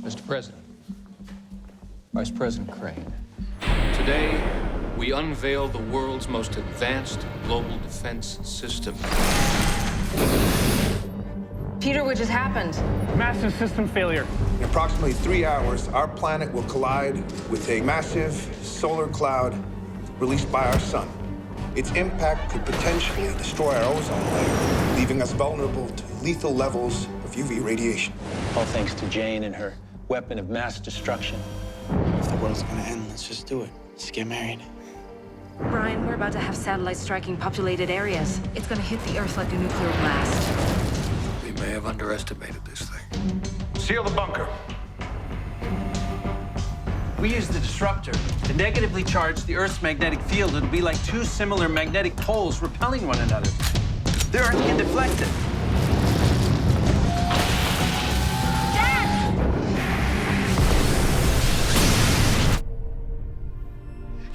Mr. President, Vice President Crane. Today, we unveil the world's most advanced global defense system. Peter, what just happened? Massive system failure. In approximately 3 hours, our planet will collide with a massive solar cloud released by our sun. Its impact could potentially destroy our ozone layer, leaving us vulnerable to lethal levels of UV radiation. All thanks to Jane and her weapon of mass destruction. If the world's gonna end, let's just do it. Let's get married. Brian, we're about to have satellites striking populated areas. It's gonna hit the Earth like a nuclear blast. We may have underestimated this thing. Seal the bunker. We use the disruptor to negatively charge the Earth's magnetic field. It'll be like two similar magnetic poles repelling one another. They aren't get deflected.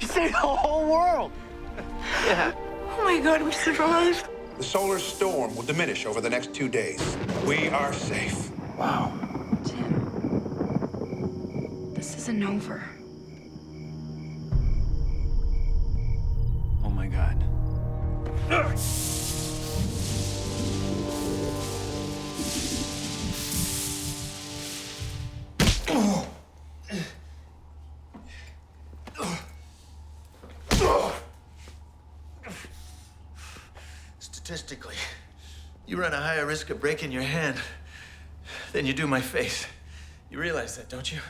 You saved the whole world. Yeah. Oh my God, we survived. The solar storm will diminish over the next 2 days. We are safe. Wow. Jim, this isn't over. Oh my God. Statistically, you run a higher risk of breaking your hand than you do my face. You realize that, don't you?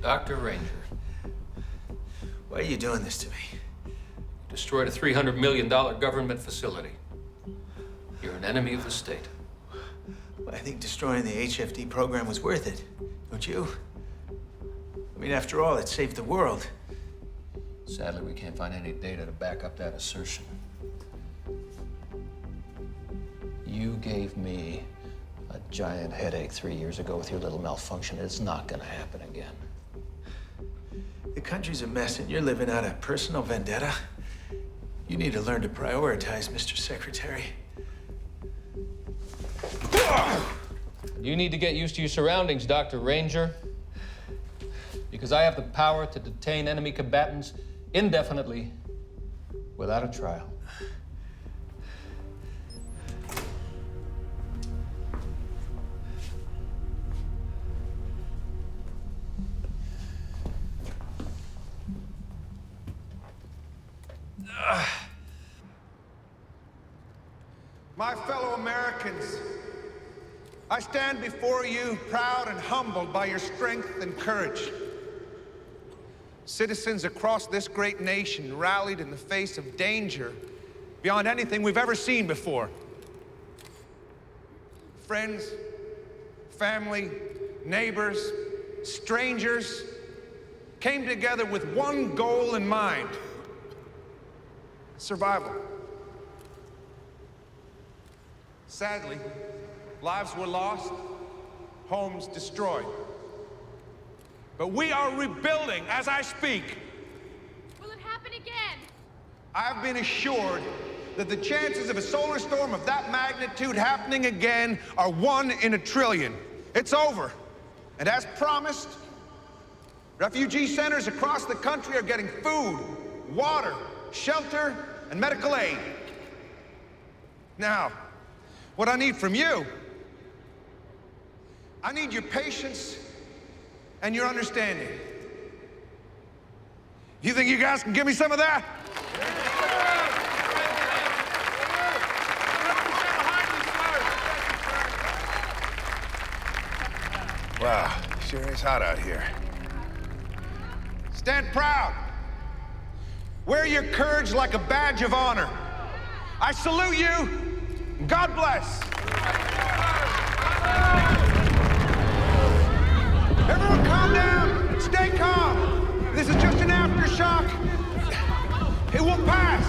Dr. Ranger, Why are you doing this to me? destroyed a $300 million government facility. You're an enemy of the state. Well, I think destroying the HFD program was worth it, don't you? I mean, after all, it saved the world. Sadly, we can't find any data to back up that assertion. You gave me a giant headache 3 years ago with your little malfunction. It's not gonna happen again. The country's a mess, and you're living out a personal vendetta. You need to learn to prioritize, Mr. Secretary. You need to get used to your surroundings, Dr. Ranger. Because I have the power to detain enemy combatants indefinitely without a trial. My fellow Americans, I stand before you proud and humbled by your strength and courage. Citizens across this great nation rallied in the face of danger beyond anything we've ever seen before. Friends, family, neighbors, strangers came together with one goal in mind: survival. Sadly, lives were lost, homes destroyed. But we are rebuilding as I speak. Will it happen again? I've been assured that the chances of a solar storm of that magnitude happening again are 1 in a trillion. It's over. And as promised, refugee centers across the country are getting food, water, shelter, and medical aid. Now, what I need from you, I need your patience and your understanding. You think you guys can give me some of that? Wow, sure is hot out here. Stand proud. Wear your courage like a badge of honor. I salute you. God bless. Everyone calm down. Stay calm. This is just an aftershock. It will pass.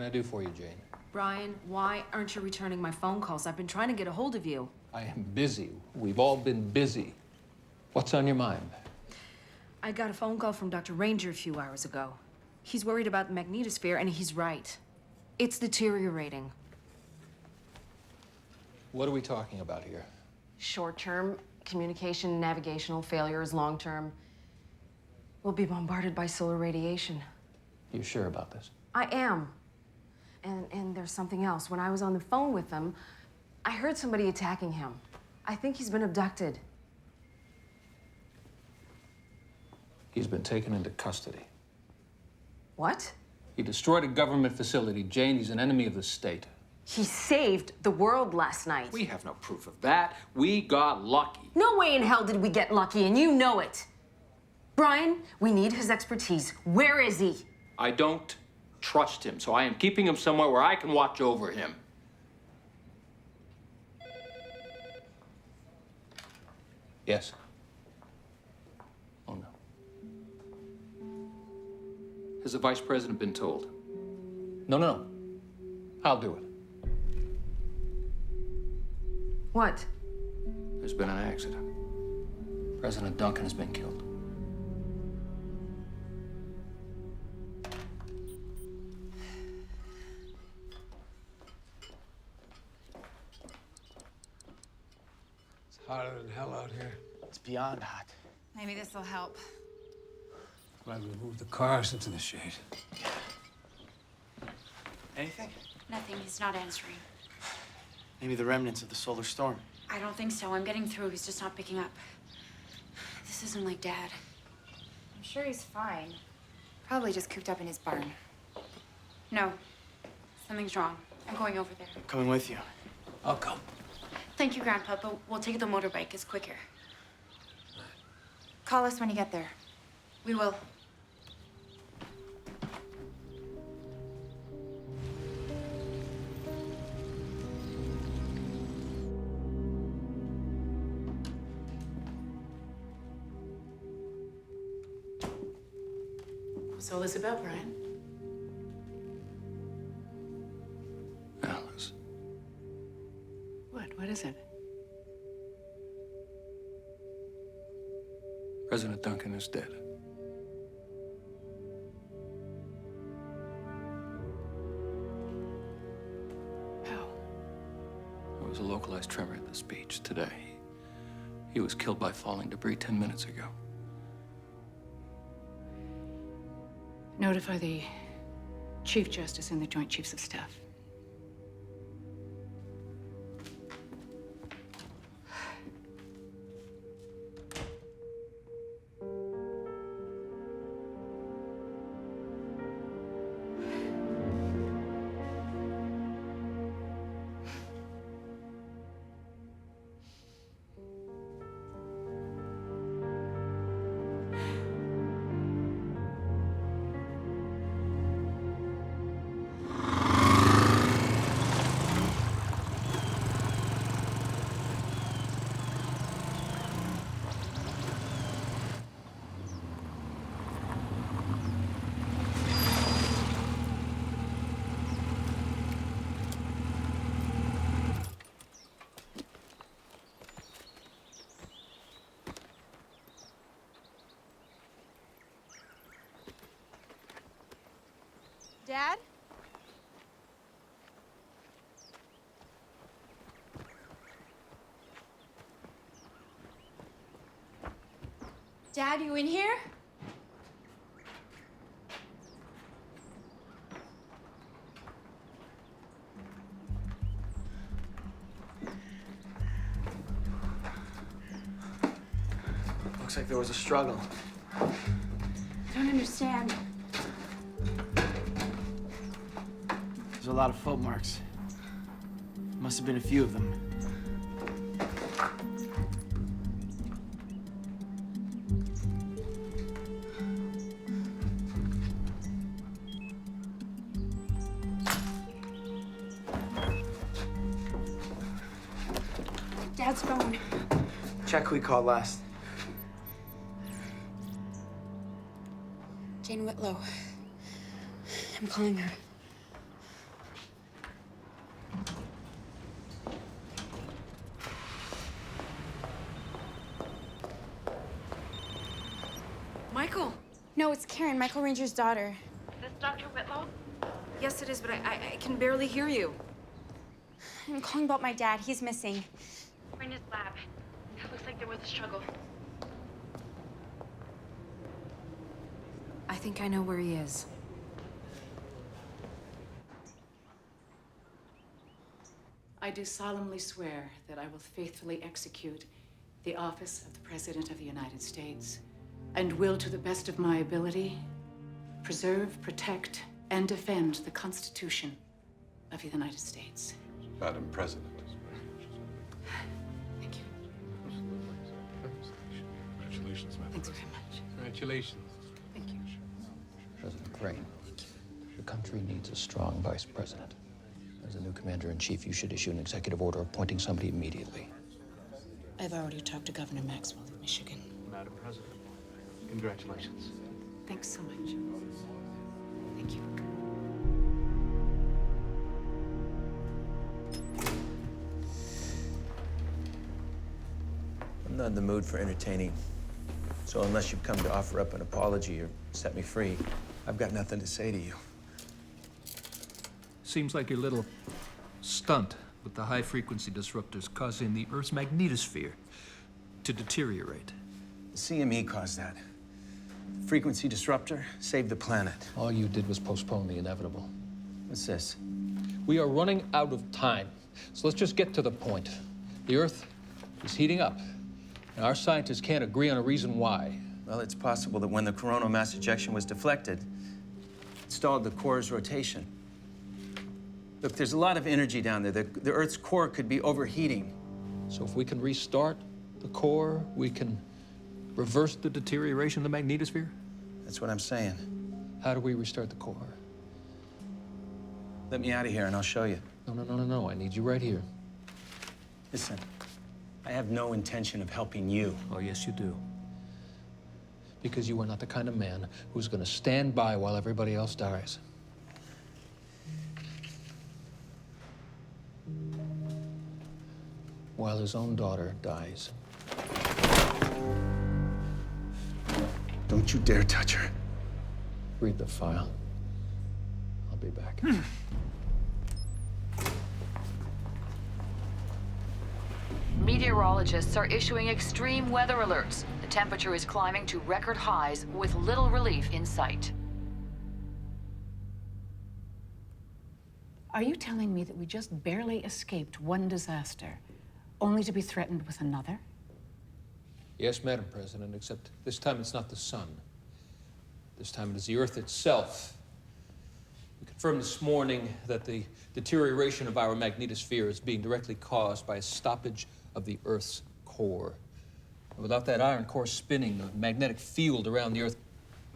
I do for you, Jane? Brian, why aren't you returning my phone calls? I've been trying to get a hold of you. I am busy. We've all been busy. What's on your mind? I got a phone call from Dr. Ranger a few hours ago. He's worried about the magnetosphere, and he's right. It's deteriorating. What are we talking about here? Short-term communication, navigational failures. Long-term, we'll be bombarded by solar radiation. You sure about this? I am. And there's something else. When I was on the phone with him, I heard somebody attacking him. I think he's been abducted. He's been taken into custody. What? He destroyed a government facility. Jane, he's an enemy of the state. He saved the world last night. We have no proof of that. We got lucky. No way in hell did we get lucky, and you know it. Brian, we need his expertise. Where is he? I don't trust him, so I am keeping him somewhere where I can watch over him. Yes. Oh, no. Has the vice president been told? No. I'll do it. What? There's been an accident. President Duncan has been killed. It's hotter than hell out here. It's beyond hot. Maybe this will help. Glad we moved the cars into the shade. Anything? Nothing. He's not answering. Maybe the remnants of the solar storm. I don't think so. I'm getting through. He's just not picking up. This isn't like Dad. I'm sure he's fine. Probably just cooped up in his barn. No. Something's wrong. I'm going over there. I'm coming with you. I'll come. Thank you, Grandpa, but we'll take the motorbike. It's quicker. Call us when you get there. We will. What's all this about, Brian? Alice. What is it? President Duncan is dead. How? There was a localized tremor at the speech today. He was killed by falling debris 10 minutes ago. Notify the Chief Justice and the Joint Chiefs of Staff. Dad? Dad, you in here? Looks like there was a struggle. I don't understand. There's a lot of foot marks. Must have been a few of them. Dad's phone. Check who we called last. Jane Whitlow. I'm calling her. No, it's Karen, Michael Ranger's daughter. Is this Dr. Whitlow? Yes, it is, but I can barely hear you. I'm calling about my dad. He's missing. We're in his lab. It looks like there was a struggle. I think I know where he is. I do solemnly swear that I will faithfully execute the office of the President of the United States and will, to the best of my ability, preserve, protect, and defend the Constitution of the United States. Madam President. Thank you. Congratulations, Madam Thanks very much. Congratulations. Thank you. President Crane, the country needs a strong vice president. As a new commander-in-chief, you should issue an executive order appointing somebody immediately. I've already talked to Governor Maxwell of Michigan. Madam President, congratulations. Thanks so much. Thank you. I'm not in the mood for entertaining. So unless you've come to offer up an apology or set me free, I've got nothing to say to you. Seems like your little stunt with the high-frequency disruptors causing the Earth's magnetosphere to deteriorate. The CME caused that. Frequency disruptor saved the planet. All you did was postpone the inevitable. What's this? We are running out of time, so let's just get to the point. The Earth is heating up, and our scientists can't agree on a reason why. Well, it's possible that when the coronal mass ejection was deflected, it stalled the core's rotation. Look, there's a lot of energy down there. The Earth's core could be overheating. So if we can restart the core, we can reverse the deterioration of the magnetosphere? That's what I'm saying. How do we restart the core? Let me out of here and I'll show you. No. I need you right here. Listen, I have no intention of helping you. Oh, yes, you do. Because you are not the kind of man who's going to stand by while everybody else dies. While his own daughter dies. Don't you dare touch her. Read the file. I'll be back. Meteorologists are issuing extreme weather alerts. The temperature is climbing to record highs with little relief in sight. Are you telling me that we just barely escaped one disaster, only to be threatened with another? Yes, Madam President, except this time it's not the sun. This time it is the Earth itself. We confirmed this morning that the deterioration of our magnetosphere is being directly caused by a stoppage of the Earth's core. And without that iron core spinning, the magnetic field around the Earth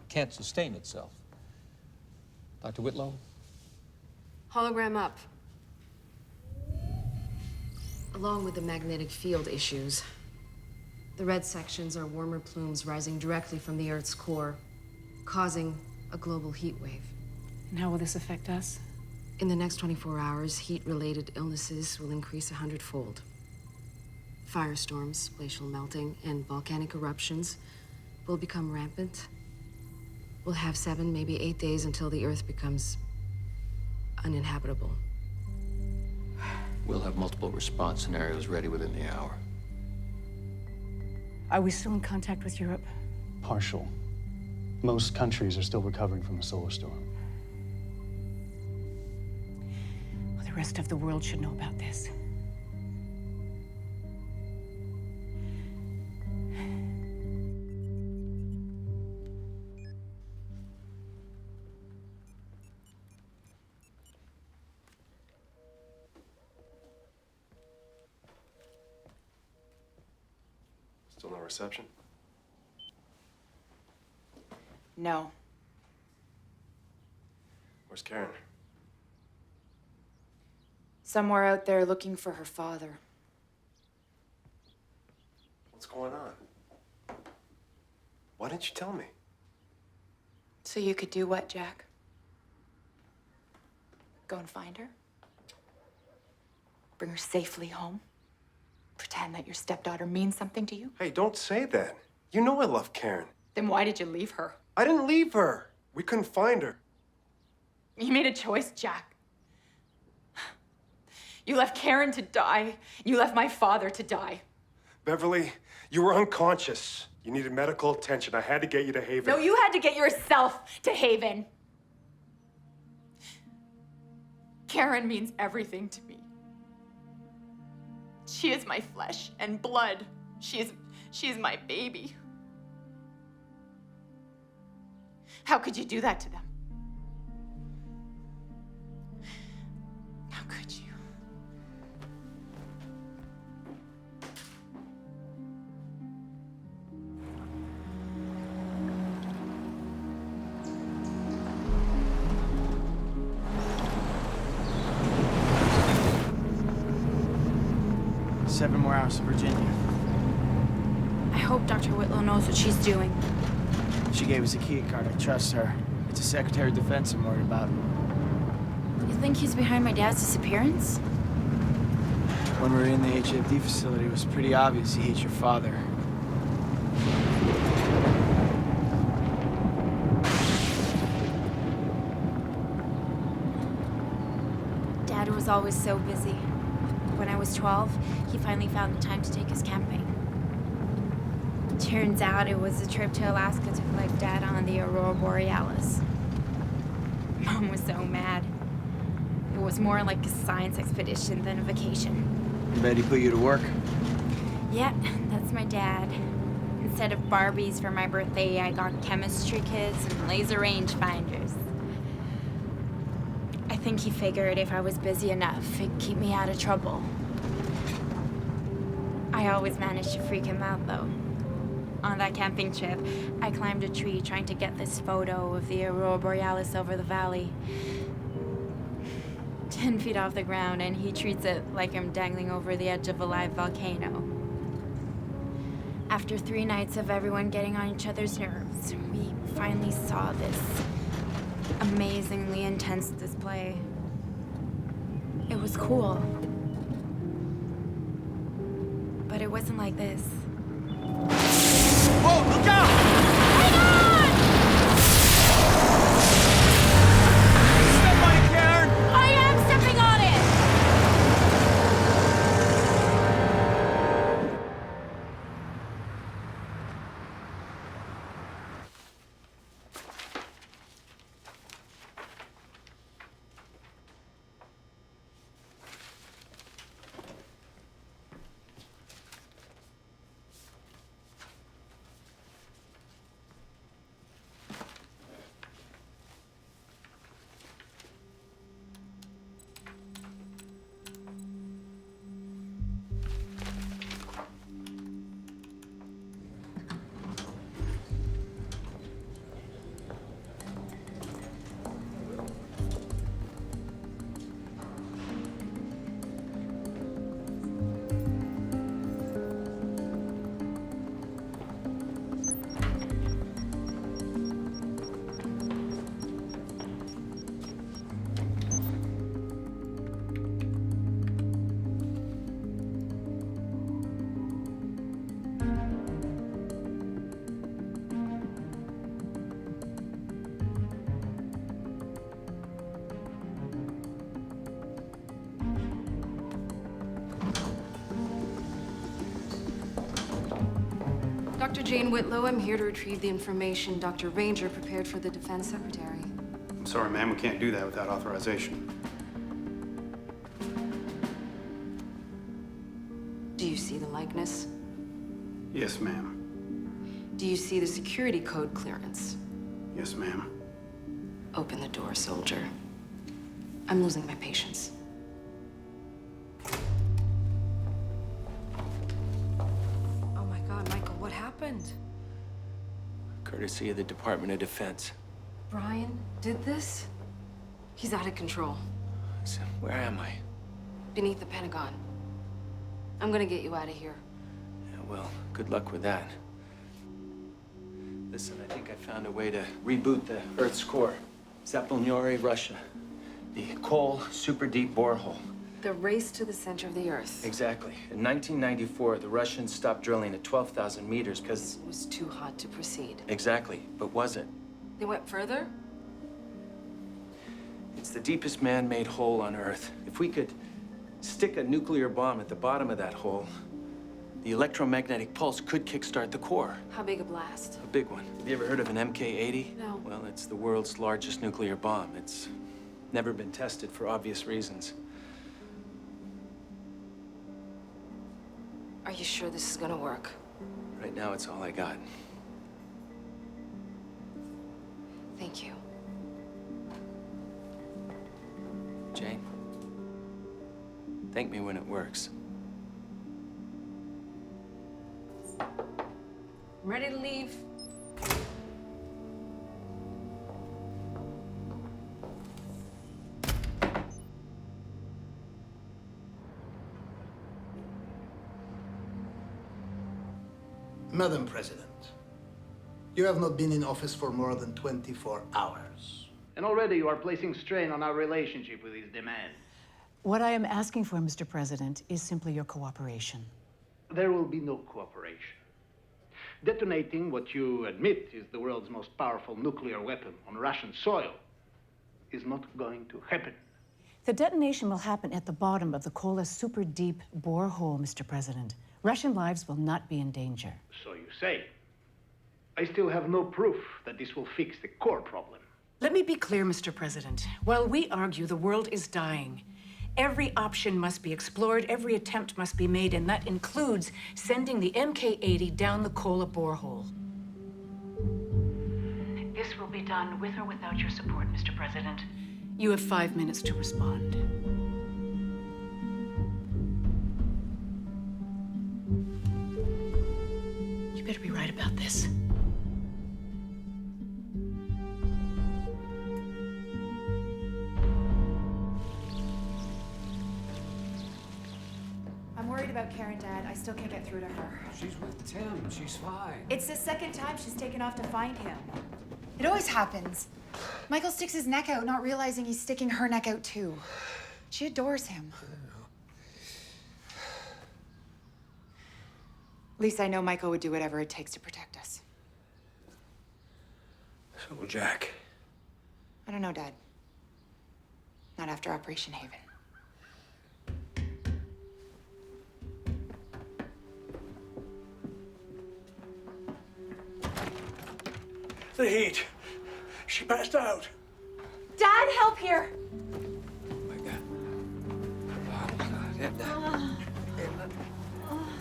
can't sustain itself. Dr. Whitlow? Hologram up. Along with the magnetic field issues, the red sections are warmer plumes rising directly from the Earth's core, causing a global heat wave. And how will this affect us? In the next 24 hours, heat-related illnesses will increase 100-fold. Firestorms, glacial melting, and volcanic eruptions will become rampant. We'll have 7, maybe 8 days until the Earth becomes uninhabitable. We'll have multiple response scenarios ready within the hour. Are we still in contact with Europe? Partial. Most countries are still recovering from the solar storm. Well, the rest of the world should know about this. Still no reception? No. Where's Karen? Somewhere out there looking for her father. What's going on? Why didn't you tell me? So you could do what, Jack? Go and find her? Bring her safely home? Pretend that your stepdaughter means something to you? Hey, don't say that. You know I love Karen. Then why did you leave her? I didn't leave her. We couldn't find her. You made a choice, Jack. You left Karen to die. You left my father to die. Beverly, you were unconscious. You needed medical attention. I had to get you to Haven. No, you had to get yourself to Haven. Karen means everything to me. She is my flesh and blood. She is my baby. How could you do that to them? How could you? Seven more hours to Virginia. I hope Dr. Whitlow knows what she's doing. She gave us a key card. I trust her. It's a Secretary of Defense I'm worried about. You think he's behind my dad's disappearance? When we were in the HFD facility, it was pretty obvious he hates your father. Dad was always so busy. When I was 12, he finally found the time to take us camping. Turns out it was a trip to Alaska to collect data on the Aurora Borealis. Mom was so mad. It was more like a science expedition than a vacation. I bet he put you to work. Yeah, that's my dad. Instead of Barbies for my birthday, I got chemistry kits and laser rangefinders. I think he figured if I was busy enough, it'd keep me out of trouble. I always managed to freak him out, though. On that camping trip, I climbed a tree trying to get this photo of the Aurora Borealis over the valley. 10 feet off the ground, and he treats it like I'm dangling over the edge of a live volcano. After 3 nights of everyone getting on each other's nerves, we finally saw this amazingly intense display. It was cool. But it wasn't like this. Whoa, look out! Hang on! Step on it, Karen! I am stepping on it! Dr. Jane Whitlow, I'm here to retrieve the information Dr. Ranger prepared for the Defense Secretary. I'm sorry, ma'am, we can't do that without authorization. Do you see the likeness? Yes, ma'am. Do you see the security code clearance? Yes, ma'am. Open the door, soldier. I'm losing my patience. Oh my God, Michael, what happened? Courtesy of the Department of Defense. Brian did this? He's out of control. Listen, where am I? Beneath the Pentagon. I'm gonna get you out of here. Yeah, well, good luck with that. Listen, I think I found a way to reboot the Earth's core. Zaplonyore, Russia. The Kol super deep borehole. The race to the center of the Earth. Exactly. In 1994, the Russians stopped drilling at 12,000 meters because... It was too hot to proceed. Exactly, but was it? They went further? It's the deepest man-made hole on Earth. If we could stick a nuclear bomb at the bottom of that hole, the electromagnetic pulse could kickstart the core. How big a blast? A big one. Have you ever heard of an MK-80? No. Well, it's the world's largest nuclear bomb. It's never been tested for obvious reasons. Are you sure this is gonna work? Right now, it's all I got. Thank you. Jane, thank me when it works. I'm ready to leave. Madam President, you have not been in office for more than 24 hours. And already you are placing strain on our relationship with these demands. What I am asking for, Mr. President, is simply your cooperation. There will be no cooperation. Detonating what you admit is the world's most powerful nuclear weapon on Russian soil is not going to happen. The detonation will happen at the bottom of the Kola super deep borehole, Mr. President. Russian lives will not be in danger. So you say. I still have no proof that this will fix the core problem. Let me be clear, Mr. President. While we argue the world is dying, every option must be explored, every attempt must be made, and that includes sending the MK-80 down the Kola borehole. This will be done with or without your support, Mr. President. You have 5 minutes to respond. You better be right about this. I'm worried about Karen, Dad. I still can't get through to her. She's with Tim. She's fine. It's the second time she's taken off to find him. It always happens. Michael sticks his neck out, not realizing he's sticking her neck out too. She adores him. At least I know Michael would do whatever it takes to protect us. So will Jack. I don't know, Dad. Not after Operation Haven. The heat. She passed out. Dad, help here!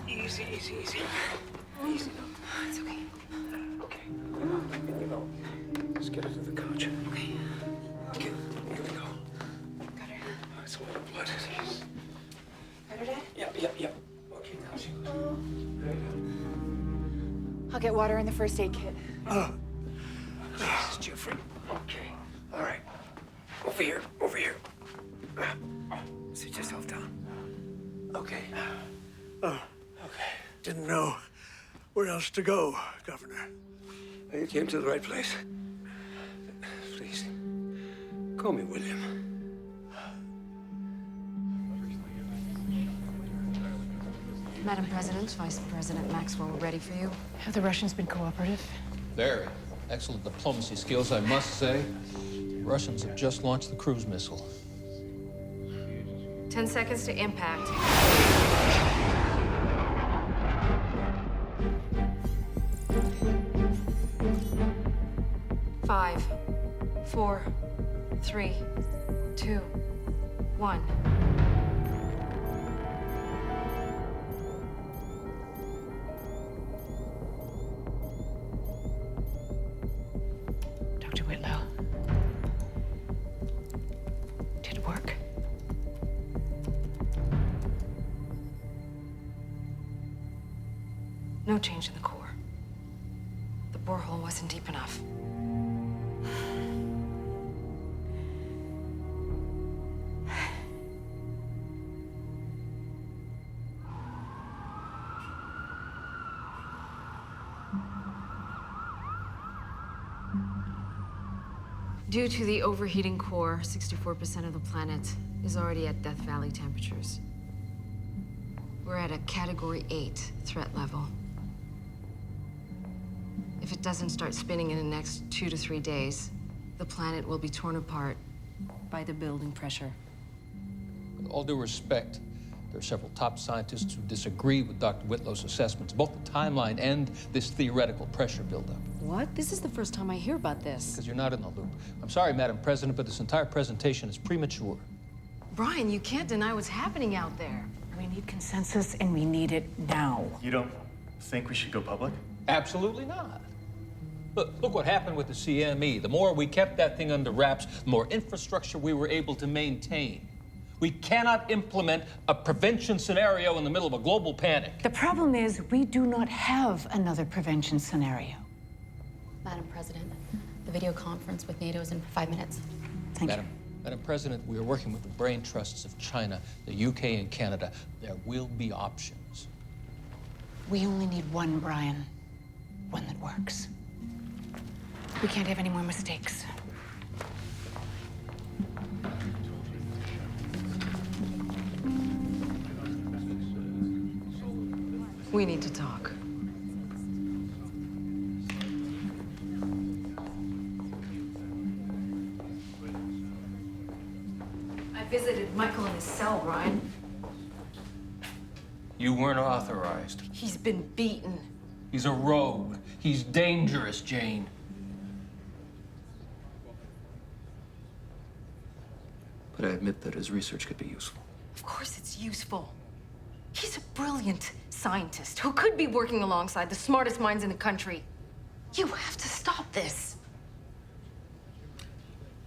Easy, easy, easy. Easy. It's okay. Okay. You know, let's get her to the couch. Okay. Okay, here we go. Got her. Oh, it's a lot of blood. Got her, Dad? Yep. Okay, now she goes. There you I'll get water in the first aid kit. go. Jesus, Jeffrey. Okay. All right. Over here. Sit yourself down. Okay. Okay. Didn't know where else to go, Governor. You came to the right place. Please, call me William. Madam President, Vice President Maxwell, we're ready for you. Have the Russians been cooperative? Very. Excellent diplomacy skills, I must say. The Russians have just launched the cruise missile. 10 seconds to impact. 5, 4, 3, 2, 1. Dr. Whitlow. Did it work? No change in the core. The borehole wasn't deep enough. Due to the overheating core, 64% of the planet is already at Death Valley temperatures. We're at a Category 8 threat level. If it doesn't start spinning in the next 2 to 3 days, the planet will be torn apart by the building pressure. With all due respect, there are several top scientists who disagree with Dr. Whitlow's assessments, both the timeline and this theoretical pressure buildup. What? This is the first time I hear about this. Because you're not in the loop. I'm sorry, Madam President, but this entire presentation is premature. Brian, you can't deny what's happening out there. We need consensus, and we need it now. You don't think we should go public? Absolutely not. Look what happened with the CME. The more we kept that thing under wraps, the more infrastructure we were able to maintain. We cannot implement a prevention scenario in the middle of a global panic. The problem is we do not have another prevention scenario. Madam President, the video conference with NATO is in 5 minutes. Thank Madam President, we are working with the brain trusts of China, the UK, and Canada. There will be options. We only need one, Brian. One that works. We can't have any more mistakes. We need to talk. I visited Michael in his cell, Brian. You weren't authorized. He's been beaten. He's a rogue. He's dangerous, Jane. But I admit that his research could be useful. Of course it's useful. He's a brilliant scientist who could be working alongside the smartest minds in the country. You have to stop this.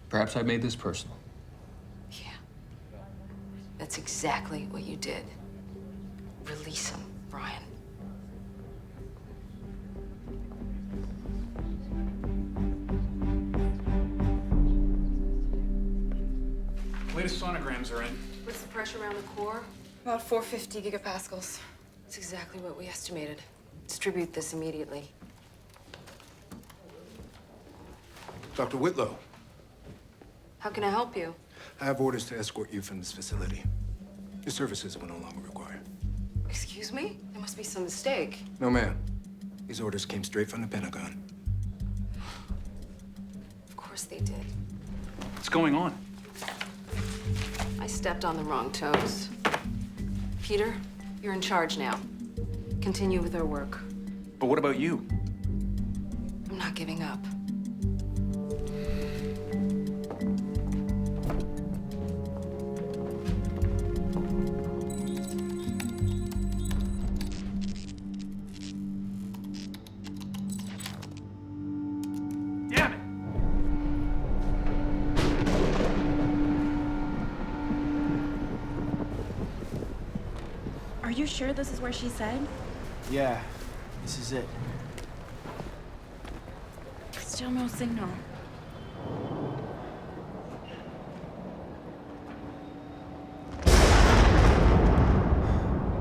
Perhaps I made this personal. Yeah. That's exactly what you did. Release him, Brian. Latest sonograms are in. What's the pressure around the core? About 450 gigapascals. That's exactly what we estimated. Distribute this immediately. Dr. Whitlow, How can I help you? I have orders to escort you from this facility. Your services will no longer required. Excuse me? There must be some mistake. No, ma'am. These orders came straight from the Pentagon. Of course they did. What's going on? I stepped on the wrong toes. Peter, you're in charge now. Continue with our work. But what about you? I'm not giving up. Damn it! Are you sure this is where she said? Yeah, this is it. Still no signal.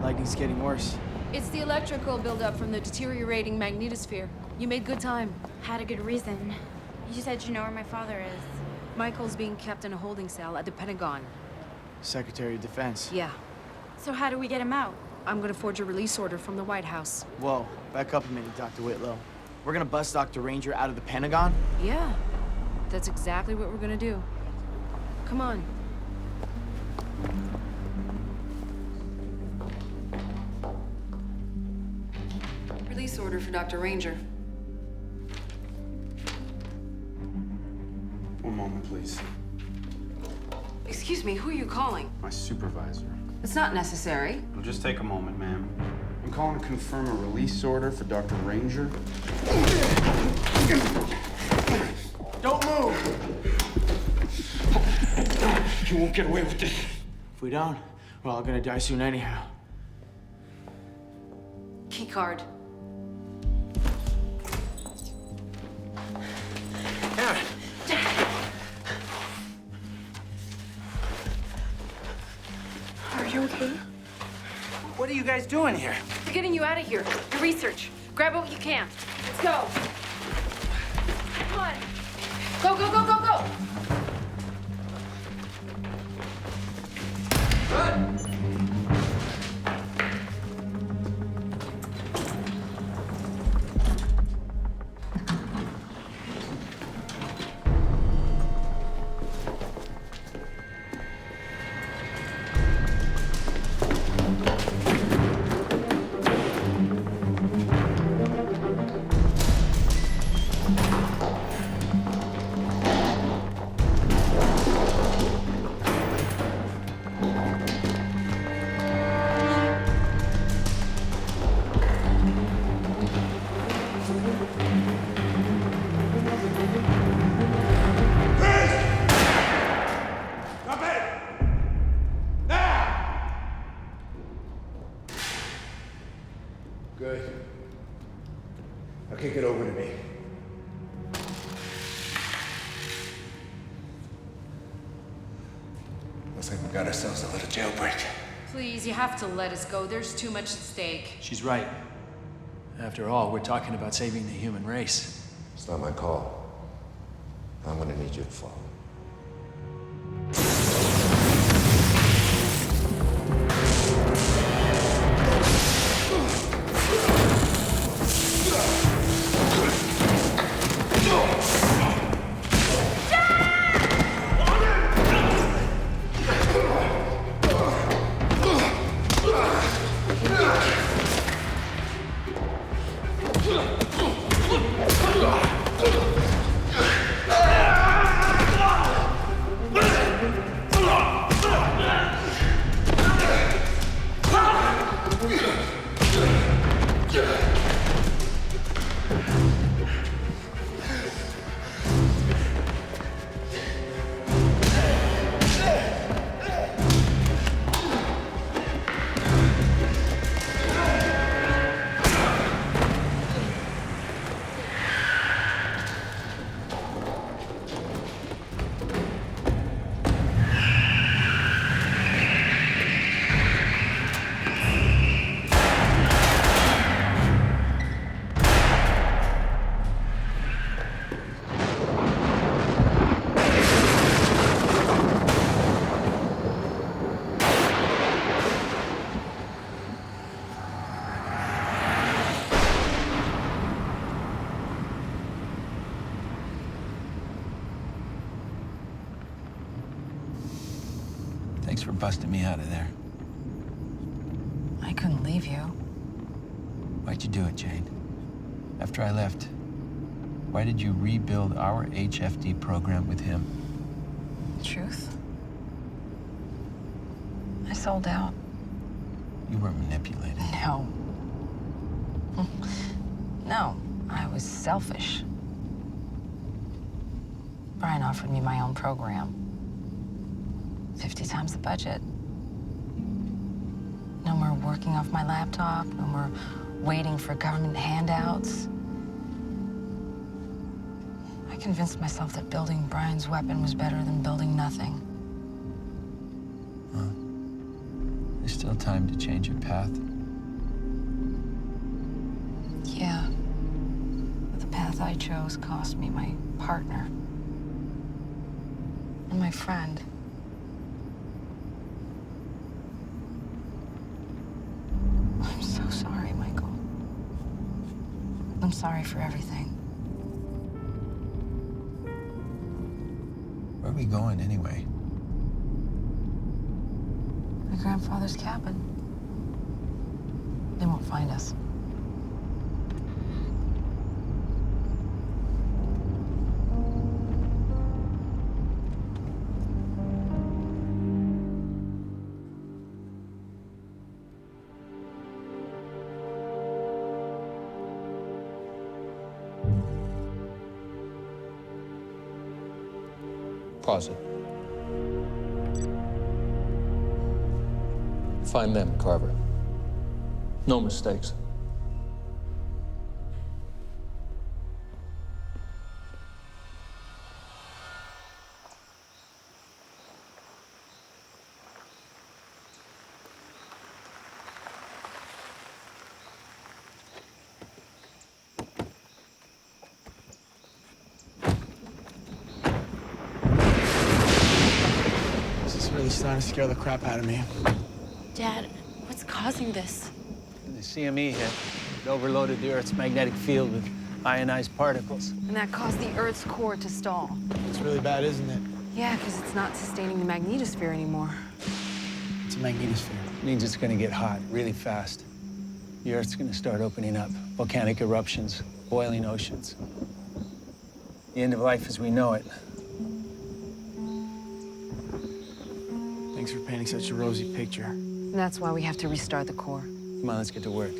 Lightning's getting worse. It's the electrical buildup from the deteriorating magnetosphere. You made good time. Had a good reason. You said you know where my father is. Michael's being kept in a holding cell at the Pentagon. Secretary of Defense. Yeah. So how do we get him out? I'm gonna forge a release order from the White House. Whoa, back up a minute, Dr. Whitlow. We're gonna bust Dr. Ranger out of the Pentagon? Yeah. That's exactly what we're gonna do. Come on. Release order for Dr. Ranger. One moment, please. Excuse me, who are you calling? My supervisor. It's not necessary. It'll just take a moment, ma'am. I'm calling to confirm a release order for Dr. Ranger. Don't move! You won't get away with this. If we don't, we're all gonna die soon anyhow. Key card. Aaron! Are you okay? What are you guys doing here? We're getting you out of here. Your research. Grab what you can. Let's go. Come on. Go, go, go, go, go! Now kick it over to me. Looks like we got ourselves a little jailbreak. Please, you have to let us go. There's too much at stake. She's right. After all, we're talking about saving the human race. It's not my call. I'm gonna need you to follow. Thanks for busting me out of there. I couldn't leave you. Why'd you do it, Jane? After I left, why did you rebuild our HFD program with him? Truth? I sold out. You were manipulated. No. No, I was selfish. Brian offered me my own program. 50 times the budget. No more working off my laptop, no more waiting for government handouts. I convinced myself that building Brian's weapon was better than building nothing. There's still time to change your path. Yeah. But the path I chose cost me my partner. And my friend. I'm so sorry, Michael. I'm sorry for everything. Where are we going anyway? My grandfather's cabin. They won't find us. Pause it. Find them, Carver. No mistakes. This is really starting to scare the crap out of me. Dad, what's causing this? The CME hit. It overloaded the Earth's magnetic field with ionized particles. And that caused the Earth's core to stall. It's really bad, isn't it? Yeah, because it's not sustaining the magnetosphere anymore. It's a magnetosphere. It means it's gonna get hot really fast. The Earth's gonna start opening up. Volcanic eruptions, boiling oceans. The end of life as we know it. Thanks for painting such a rosy picture. And that's why we have to restart the core. Come on, let's get to work.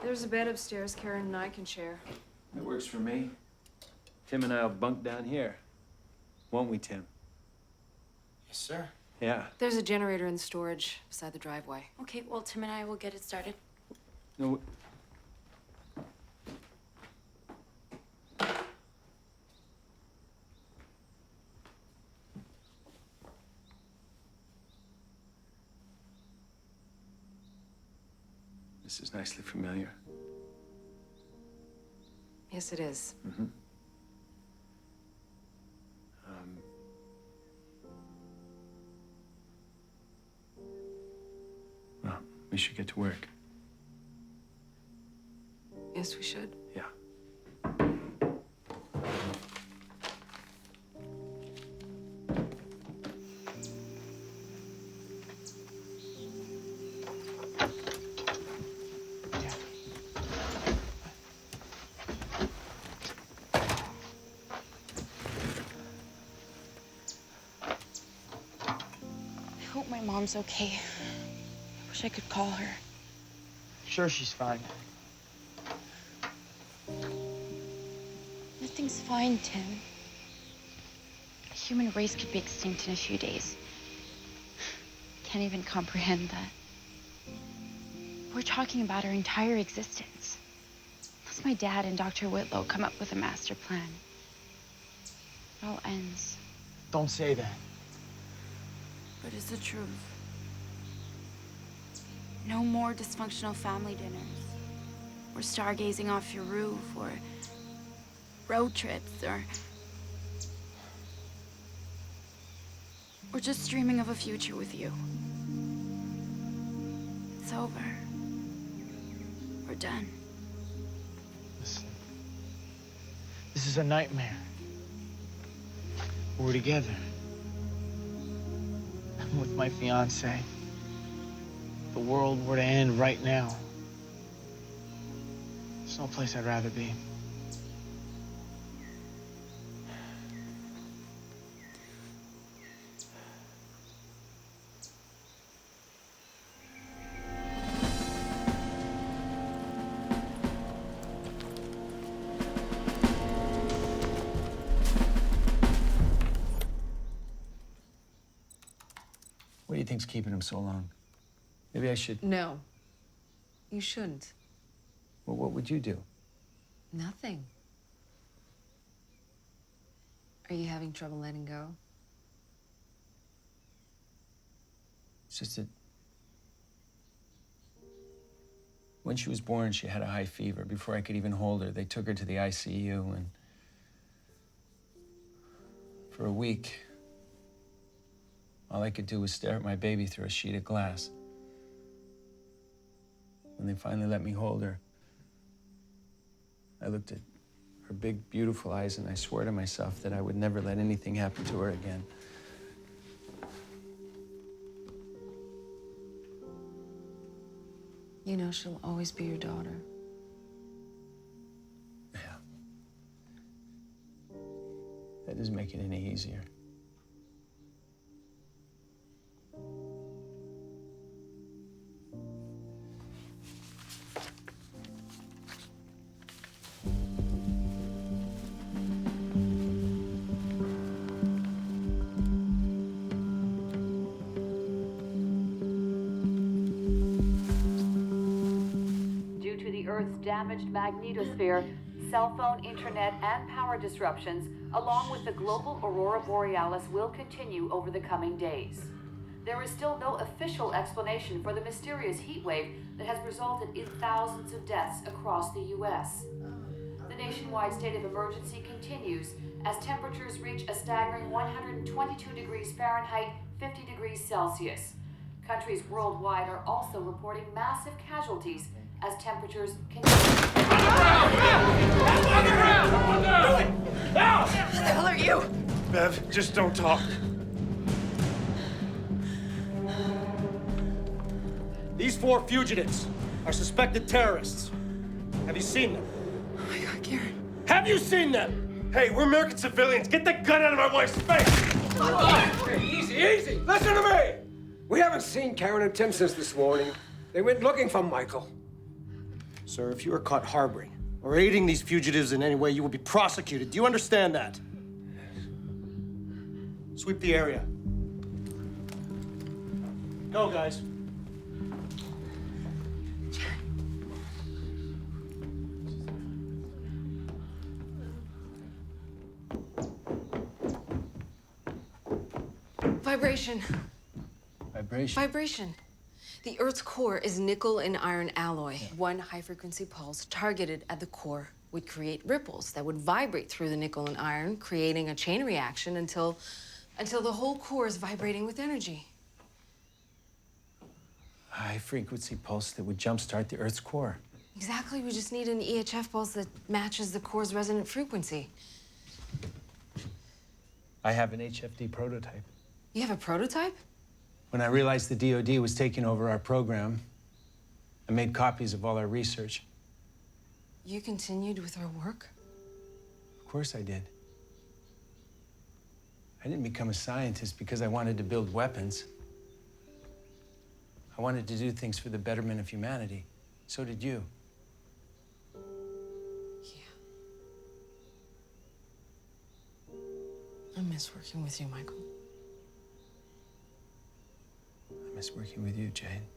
There's a bed upstairs Karen and I can share. That works for me. Tim and I'll bunk down here. Won't we, Tim? Yes, sir. Yeah. There's a generator in storage beside the driveway. Okay, well, Tim and I will get it started. No. This is nicely familiar. Yes, it is. Mm-hmm. Well, we should get to work. Yes, we should. Yeah. I hope my mom's okay. I wish I could call her. Sure, she's fine. Nothing's fine, Tim. The human race could be extinct in a few days. Can't even comprehend that. We're talking about our entire existence. Unless my dad and Dr. Whitlow come up with a master plan, it all ends. Don't say that. But it's the truth. No more dysfunctional family dinners, or stargazing off your roof, or road trips, or just dreaming of a future with you. It's over. We're done. Listen. This is a nightmare. We're together. I'm with my fiance. If the world were to end right now, there's no place I'd rather be. What do you think's keeping him so long? Maybe I should... No. You shouldn't. Well, what would you do? Nothing. Are you having trouble letting go? It's just that... when she was born, she had a high fever. Before I could even hold her, they took her to the ICU, and... for a week, all I could do was stare at my baby through a sheet of glass. When they finally let me hold her, I looked at her big, beautiful eyes, and I swore to myself that I would never let anything happen to her again. You know she'll always be your daughter. Yeah. That doesn't make it any easier. Earth's damaged magnetosphere, cell phone, internet, and power disruptions, along with the global aurora borealis, will continue over the coming days. There is still no official explanation for the mysterious heat wave that has resulted in thousands of deaths across the U.S. The nationwide state of emergency continues as temperatures reach a staggering 122 degrees Fahrenheit, 50 degrees Celsius. Countries worldwide are also reporting massive casualties as temperatures continue. Who the hell are you? Bev, just don't talk. These 4 fugitives are suspected terrorists. Have you seen them? Oh my God, Karen. Have you seen them? Hey, we're American civilians. Get the gun out of my wife's face! Hey, easy, easy. Listen to me. We haven't seen Karen and Tim since this morning. They went looking for Michael. Sir, if you are caught harboring or aiding these fugitives in any way, you will be prosecuted. Do you understand that? Sweep the area. Go, guys. Vibration. Vibration? Vibration. The Earth's core is nickel and iron alloy. One high-frequency pulse targeted at the core would create ripples that would vibrate through the nickel and iron, creating a chain reaction until the whole core is vibrating with energy. A high-frequency pulse that would jumpstart the Earth's core. Exactly. We just need an EHF pulse that matches the core's resonant frequency. I have an HFD prototype. You have a prototype? When I realized the DoD was taking over our program, I made copies of all our research. You continued with our work? Of course I did. I didn't become a scientist because I wanted to build weapons. I wanted to do things for the betterment of humanity. So did you. I miss working with you, Michael. I miss working with you, Jane.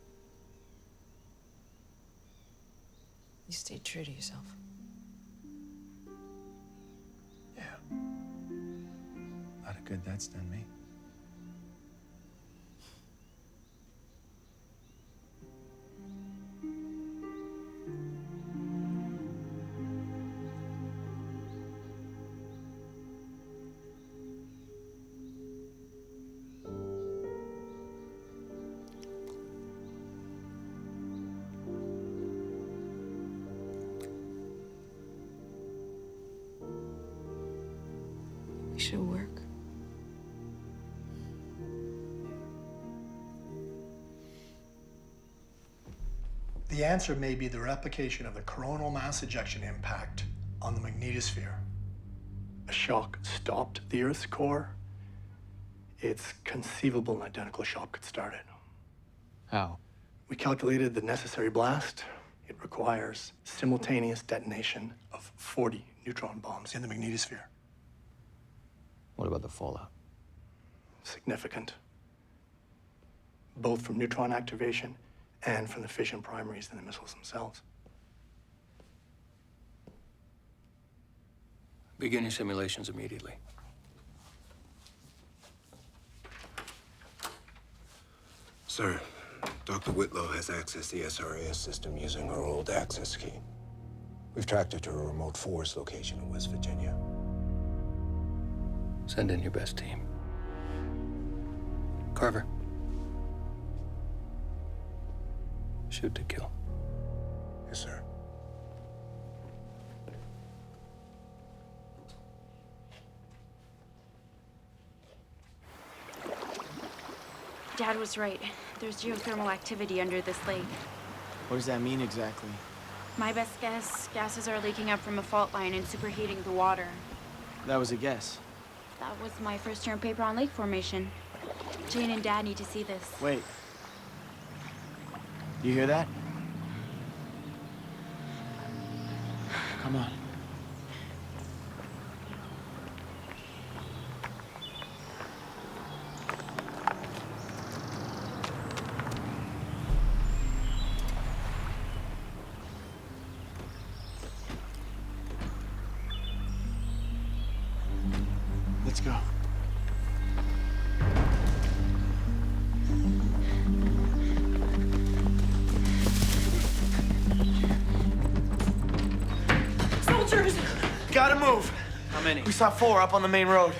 You stayed true to yourself. Yeah. A lot of good that's done me. We should work. The answer may be the replication of the coronal mass ejection impact on the magnetosphere. A shock stopped the Earth's core. It's conceivable an identical shock could start it. How? We calculated the necessary blast. It requires simultaneous detonation of 40 neutron bombs in the magnetosphere. What about the fallout? Significant. Both from neutron activation and from the fission primaries in the missiles themselves. Begin your simulations immediately. Sir, Dr. Whitlow has accessed the SRAS system using her old access key. We've tracked her to a remote forest location in West Virginia. Send in your best team. Carver. Shoot to kill. Yes, sir. Dad was right. There's geothermal activity under this lake. What does that mean exactly? My best guess, gases are leaking up from a fault line and superheating the water. That was a guess. That was my first term paper on lake formation. Jane and Dad need to see this. Wait. You hear that? Come on. Let's go. Soldiers! Gotta move. How many? We saw 4 up on the main road.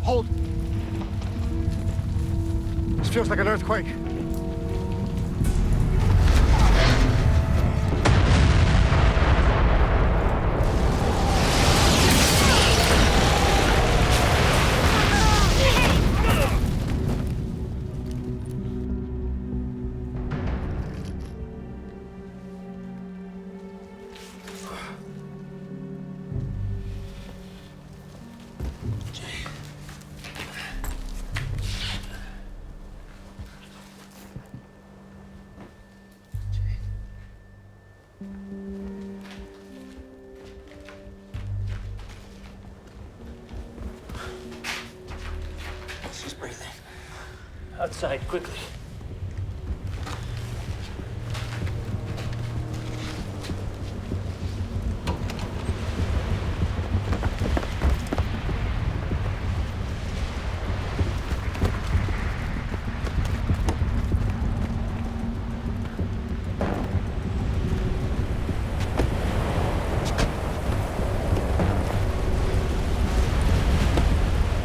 Hold. This feels like an earthquake. inside, quickly.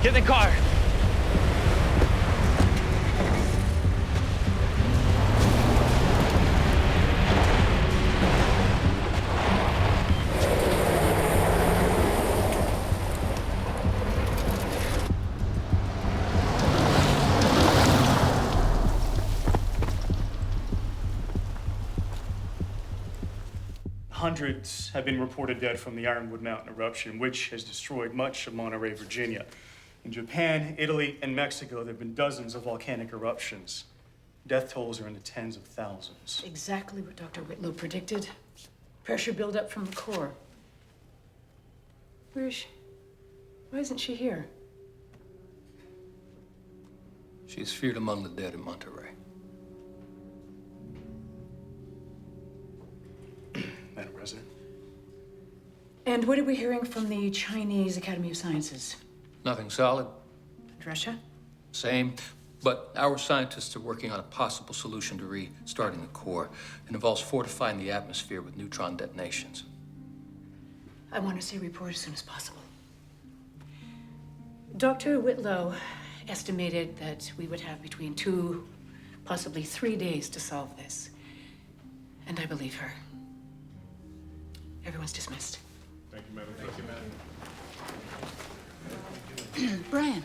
Get in the car. Hundreds have been reported dead from the Ironwood Mountain eruption, which has destroyed much of Monterey, Virginia. In Japan, Italy, and Mexico, there have been dozens of volcanic eruptions. Death tolls are in the tens of thousands. Exactly what Dr. Whitlow predicted. Pressure buildup from the core. Where is she? Why isn't she here? She's feared among the dead in Monterey. Madam President. And what are we hearing from the Chinese Academy of Sciences? Nothing solid. And Russia? Same. But our scientists are working on a possible solution to restarting the core. It involves fortifying the atmosphere with neutron detonations. I want to see a report as soon as possible. Dr. Whitlow estimated that we would have between 2, possibly 3 days to solve this. And I believe her. Everyone's dismissed. Thank you, Madam President. Brian,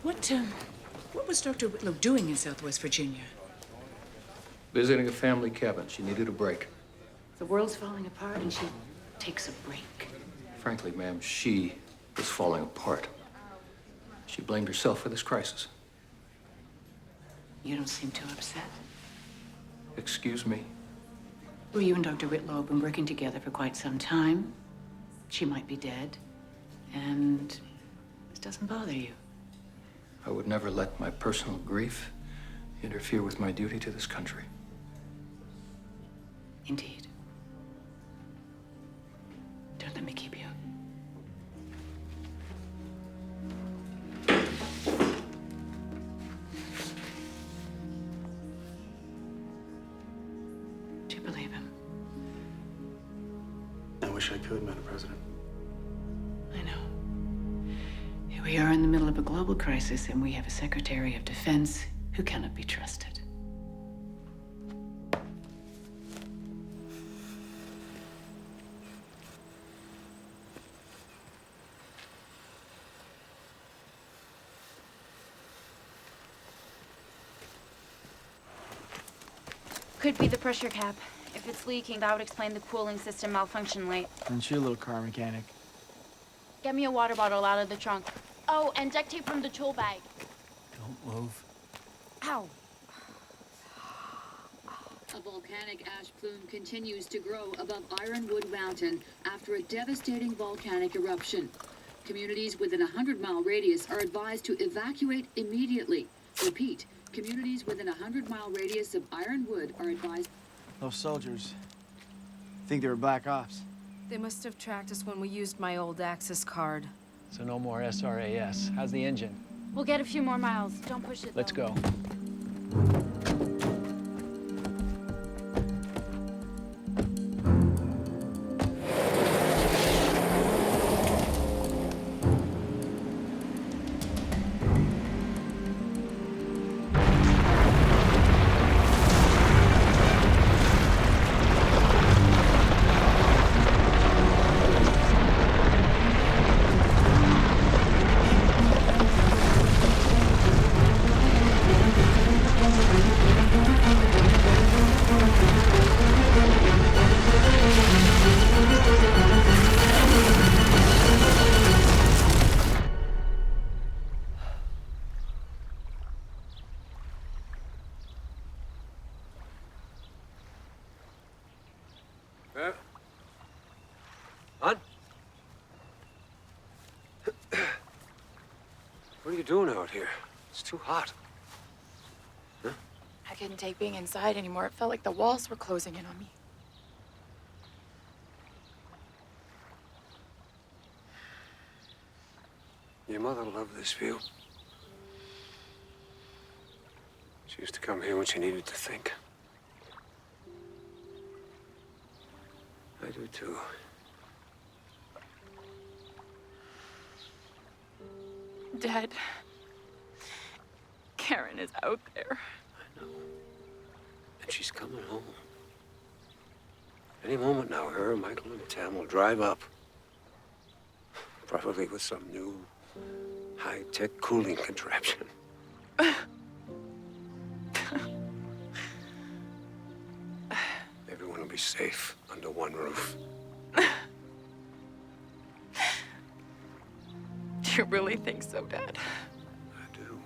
what was Dr. Whitlow doing in Southwest Virginia? Visiting a family cabin. She needed a break. The world's falling apart and she takes a break. Frankly, ma'am, she was falling apart. She blamed herself for this crisis. You don't seem too upset. Excuse me? Well, you and Dr. Whitlow have been working together for quite some time. She might be dead. And this doesn't bother you. I would never let my personal grief interfere with my duty to this country. Indeed. Don't let me keep you. Do you believe him? I wish I could, Madam President. I know. Here we are in the middle of a global crisis, and we have a Secretary of Defense who cannot be trusted. Could be the pressure cap. If it's leaking, that would explain the cooling system malfunction late. Aren't you a little car mechanic? Get me a water bottle out of the trunk. Oh, and duct tape from the tool bag. Don't move. Ow. A volcanic ash plume continues to grow above Ironwood Mountain after a devastating volcanic eruption. Communities within a 100-mile radius are advised to evacuate immediately. Repeat, communities within a 100-mile radius of Ironwood are advised. Those soldiers, think they were Black Ops. They must have tracked us when we used my old access card. So no more SRAS. How's the engine? We'll get a few more miles. Don't push it, Let's though. go. Hon? What are you doing out here? It's too hot. couldn't take being inside anymore. It felt like the walls were closing in on me. Your mother loved this view. She used to come here when she needed to think. I do too. Dad, Karen is out there. I know. And she's coming home. Any moment now, her, Michael, and Tam will drive up. Probably with some new high-tech cooling contraption. Everyone will be safe under one roof. Do you really think so, Dad? I do.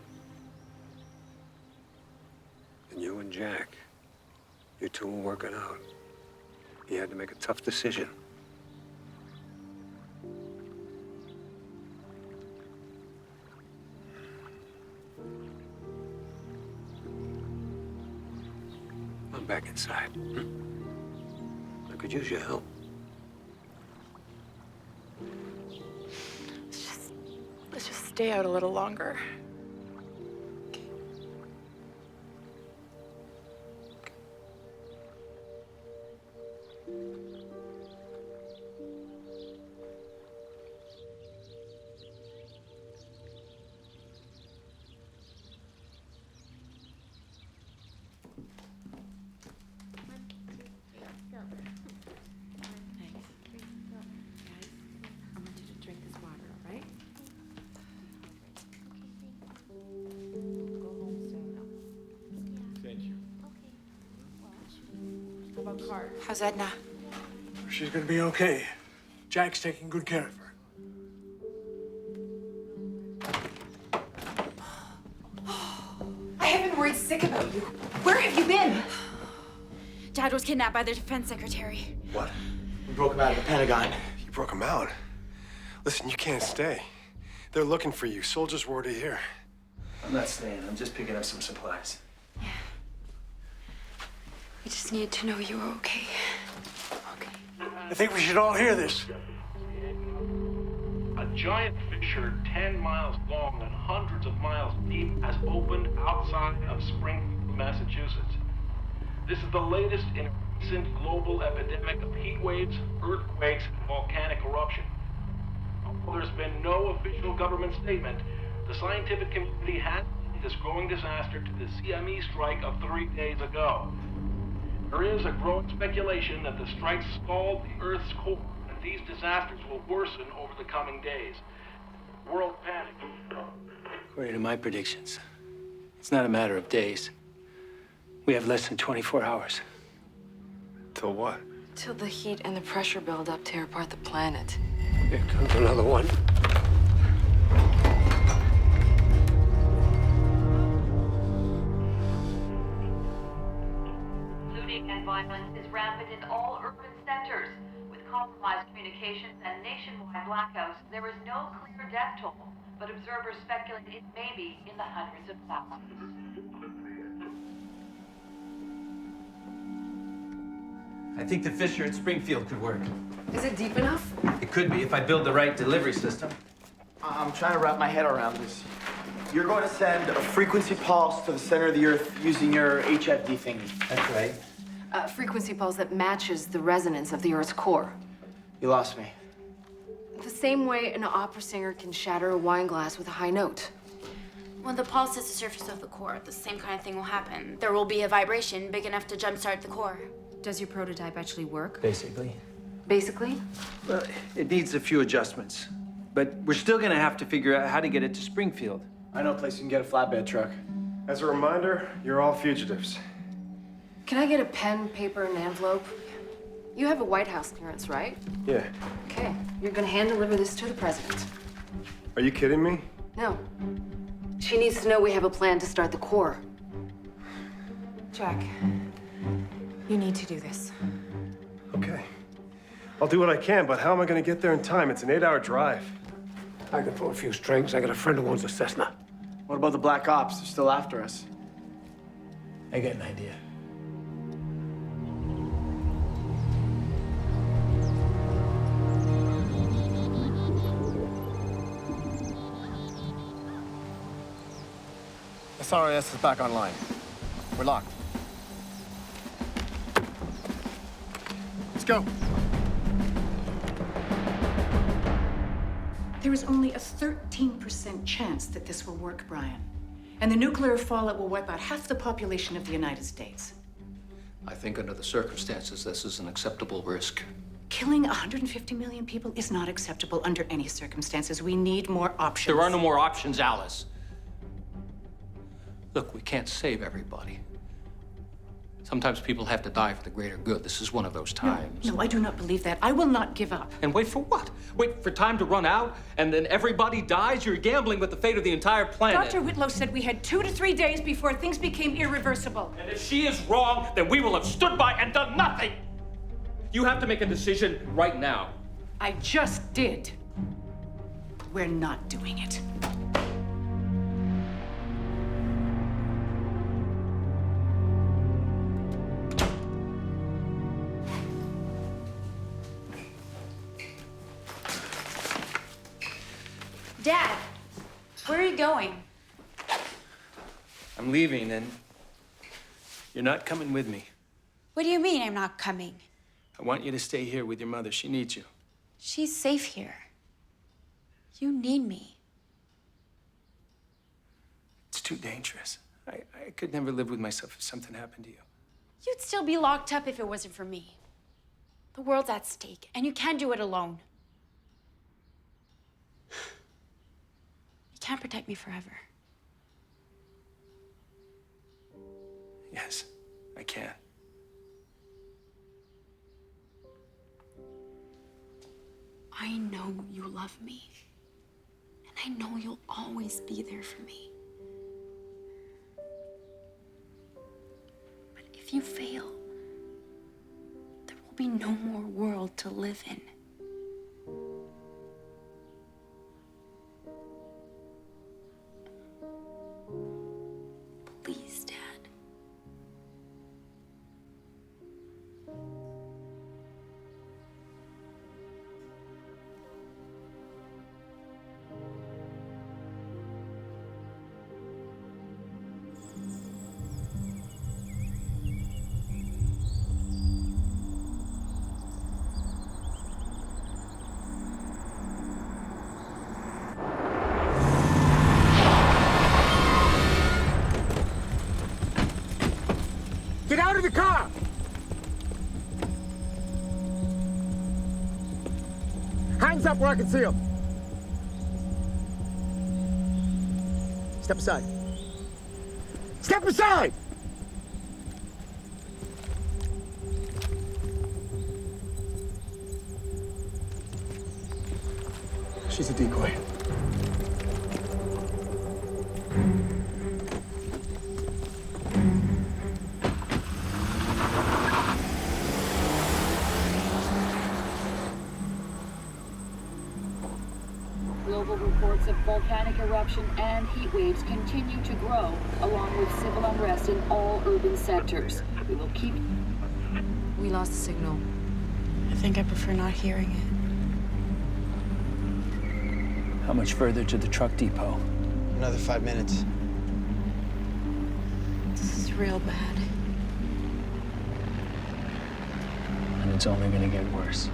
And you and Jack, you two were working out. He had to make a tough decision. I'm back inside. I could use your help. Let's just stay out a little longer. How's Edna? She's gonna be okay. Jack's taking good care of her. I have been worried sick about you. Where have you been? Dad was kidnapped by the defense secretary. What? We broke him out of the Pentagon. You broke him out? Listen, you can't stay. They're looking for you. Soldiers were already here. I'm not staying. I'm just picking up some supplies. We just needed to know you were okay. I think we should all hear this. A giant fissure 10 miles long and hundreds of miles deep has opened outside of Springfield, Massachusetts. This is the latest in a recent global epidemic of heat waves, earthquakes, and volcanic eruption. While there's been no official government statement, the scientific community has linked this growing disaster to the CME strike of 3 days ago. There is a growing speculation that the strike stalled the Earth's core, and these disasters will worsen over the coming days. World panic. According to my predictions, it's not a matter of days. We have less than 24 hours. Till what? Till the heat and the pressure build up tear apart the planet. Here comes another one. Looting and violence is rampant in all urban centers. With compromised communications and nationwide blackouts, there is no clear death toll, but observers speculate it may be in the hundreds of thousands. I think the fissure at Springfield could work. Is it deep enough? It could be if I build the right delivery system. I'm trying to wrap my head around this. You're going to send a frequency pulse to the center of the Earth using your HFD thingy. That's right. A frequency pulse that matches the resonance of the Earth's core. You lost me. The same way an opera singer can shatter a wine glass with a high note. When the pulse hits the surface of the core, the same kind of thing will happen. There will be a vibration big enough to jumpstart the core. Does your prototype actually work? Basically. Basically? Well, it needs a few adjustments. But we're still gonna have to figure out how to get it to Springfield. I know a place you can get a flatbed truck. As a reminder, you're all fugitives. Can I get a pen, paper, and envelope? You have a White House clearance, right? Yeah. Okay. You're gonna hand deliver this to the president. Are you kidding me? No. She needs to know we have a plan to start the core. Jack, you need to do this. Okay. I'll do what I can, but how am I going to get there in time? It's an 8-hour drive. I can pull a few strings. I got a friend who owns a Cessna. What about the Black Ops? They're still after us. I get an idea. SRAS is back online. We're locked. Let's go. There is only a 13% chance that this will work, Brian. And the nuclear fallout will wipe out half the population of the United States. I think under the circumstances, this is an acceptable risk. Killing 150 million people is not acceptable under any circumstances. We need more options. There are no more options, Alice. Look, we can't save everybody. Sometimes people have to die for the greater good. This is one of those times. No, I do not believe that. I will not give up. And wait for what? Wait for time to run out and then everybody dies? You're gambling with the fate of the entire planet. Dr. Whitlow said we had 2 to 3 days before things became irreversible. And if she is wrong, then we will have stood by and done nothing. You have to make a decision right now. I just did. We're not doing it. Dad, where are you going? I'm leaving, and you're not coming with me. What do you mean I'm not coming? I want you to stay here with your mother. She needs you. She's safe here. You need me. It's too dangerous. I could never live with myself if something happened to you. You'd still be locked up if it wasn't for me. The world's at stake, and you can't do it alone. You can't protect me forever. Yes, I can. I know you love me. And I know you'll always be there for me. But if you fail, there will be no more world to live in. Please, Dad. Get out of the car! Hands up where I can see them. Step aside. Step aside! She's a decoy. Global reports of volcanic eruption and heat waves continue to grow, along with civil unrest in all urban sectors. We will keep... We lost the signal. I think I prefer not hearing it. How much further to the truck depot? Another 5 minutes. This is real bad. And it's only gonna get worse.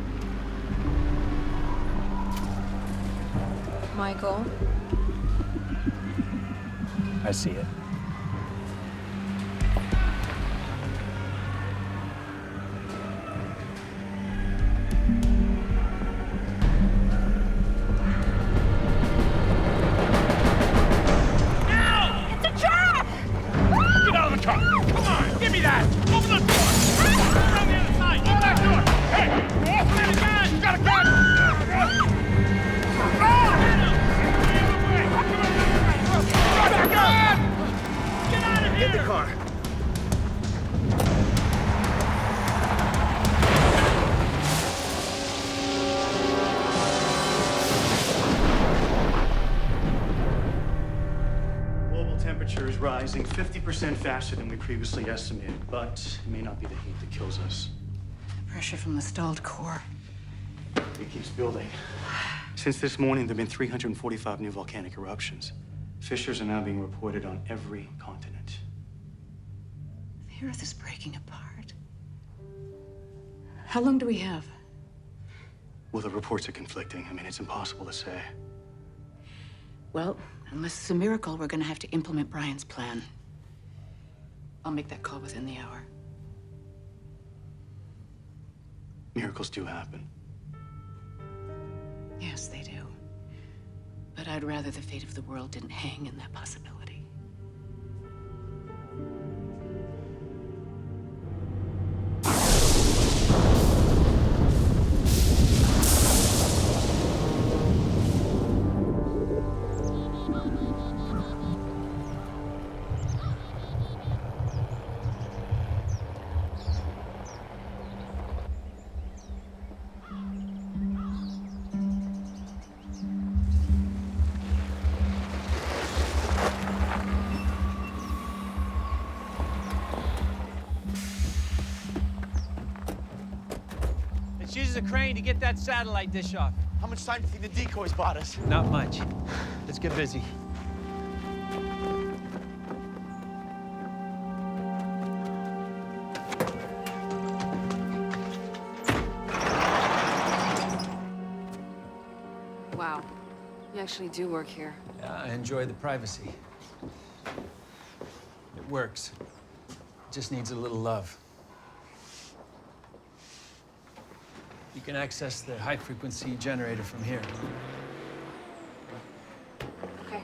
Michael? I see it. It's a trap! Get out of the car! Come on, give me that! Open the door! Around the other side! Open that door! Hey! Open it again! You got a gun! Back up! is rising 50% faster than we previously estimated, but it may not be the heat that kills us. Pressure from the stalled core. It keeps building. Since this morning, there have been 345 new volcanic eruptions. Fissures are now being reported on every continent. The Earth is breaking apart. How long do we have? Well, the reports are conflicting. I mean, it's impossible to say. Well, unless it's a miracle, we're gonna have to implement Brian's plan. I'll make that call within the hour. Miracles do happen. Yes, they do. But I'd rather the fate of the world didn't hang in that possibility. Let's use a crane to get that satellite dish off. How much time do you think the decoys bought us? Not much. Let's get busy. Wow. You actually do work here. Yeah, I enjoy the privacy. It works. It just needs a little love. You can access the high-frequency generator from here. Okay.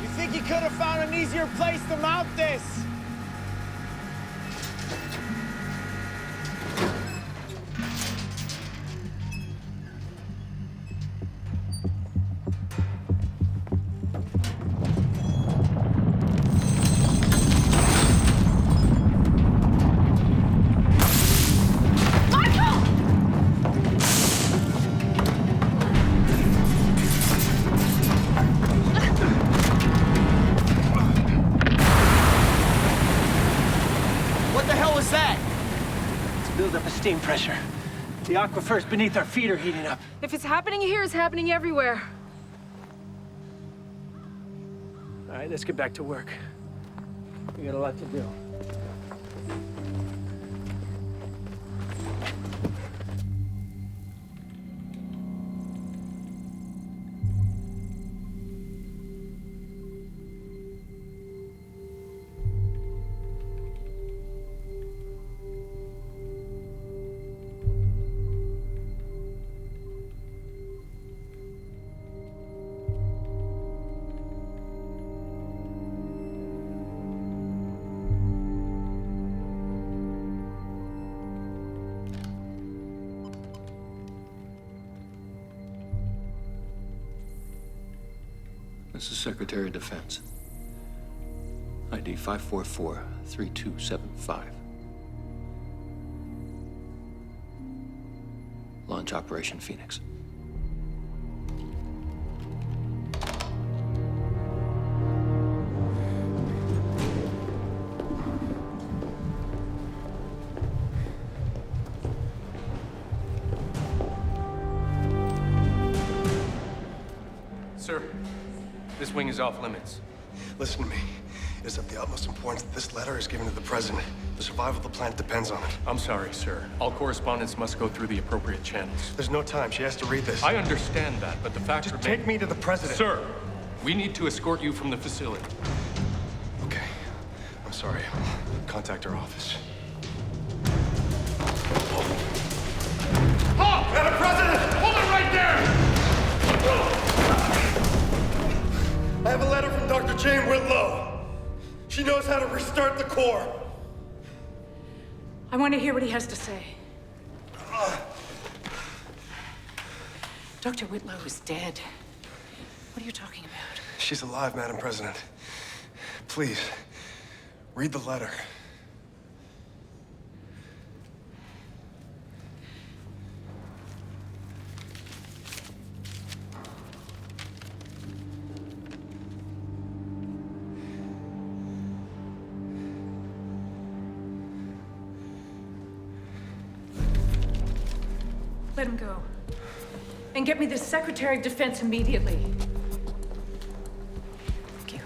You think you could have found an easier place to mount this? What the hell was that? It's a buildup of steam pressure. The aquifers beneath our feet are heating up. If it's happening here, it's happening everywhere. All right, let's get back to work. We got a lot to do. This is Secretary of Defense. ID 544-3275. Launch Operation Phoenix. Sir, this wing is off limits. Listen to me. It is of the utmost importance that this letter is given to the President. The survival of the planet depends on it. I'm sorry, sir. All correspondence must go through the appropriate channels. There's no time. She has to read this. I understand that, but the fact Just take me to the President. Sir, we need to escort you from the facility. Okay. I'm sorry. I'll contact our office. Halt! Madam President! Hold it right there! I have a letter from Dr. Jane Whitlow. She knows how to restart the core. I want to hear what he has to say. Dr. Whitlow is dead. What are you talking about? She's alive, Madam President. Please, read the letter. Let him go. And get me the Secretary of Defense immediately. Thank you.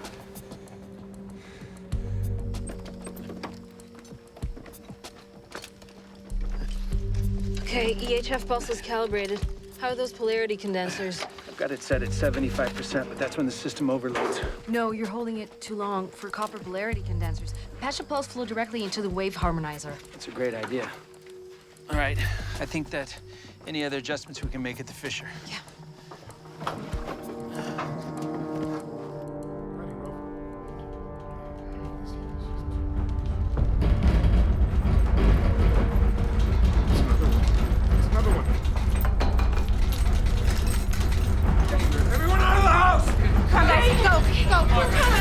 Okay, EHF pulse is calibrated. How are those polarity condensers? I've got it set at 75%, but that's when the system overloads. No, you're holding it too long for copper polarity condensers. Patch the pulse flow directly into the wave harmonizer. That's a great idea. All right, I think that any other adjustments we can make at the Fisher. Yeah. Everyone out of the house! Come guys, go! We're coming!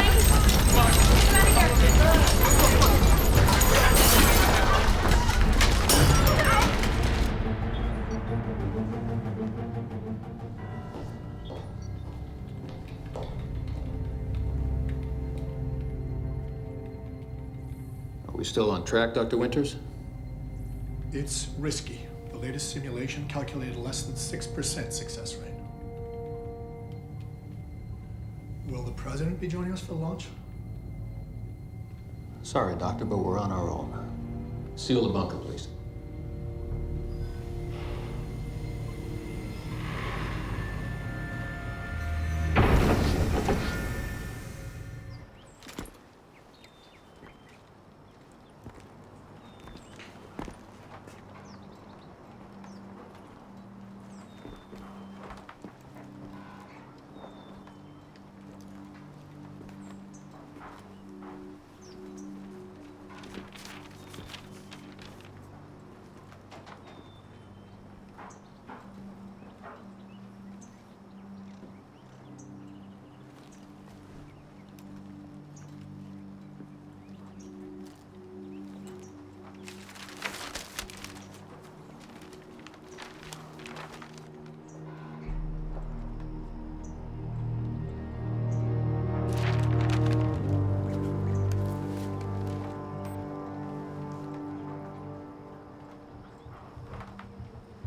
Are we still on track, Dr. Winters? It's risky. The latest simulation calculated less than 6% success rate. Will the president be joining us for the launch? Sorry, Doctor, but we're on our own. Seal the bunker, please.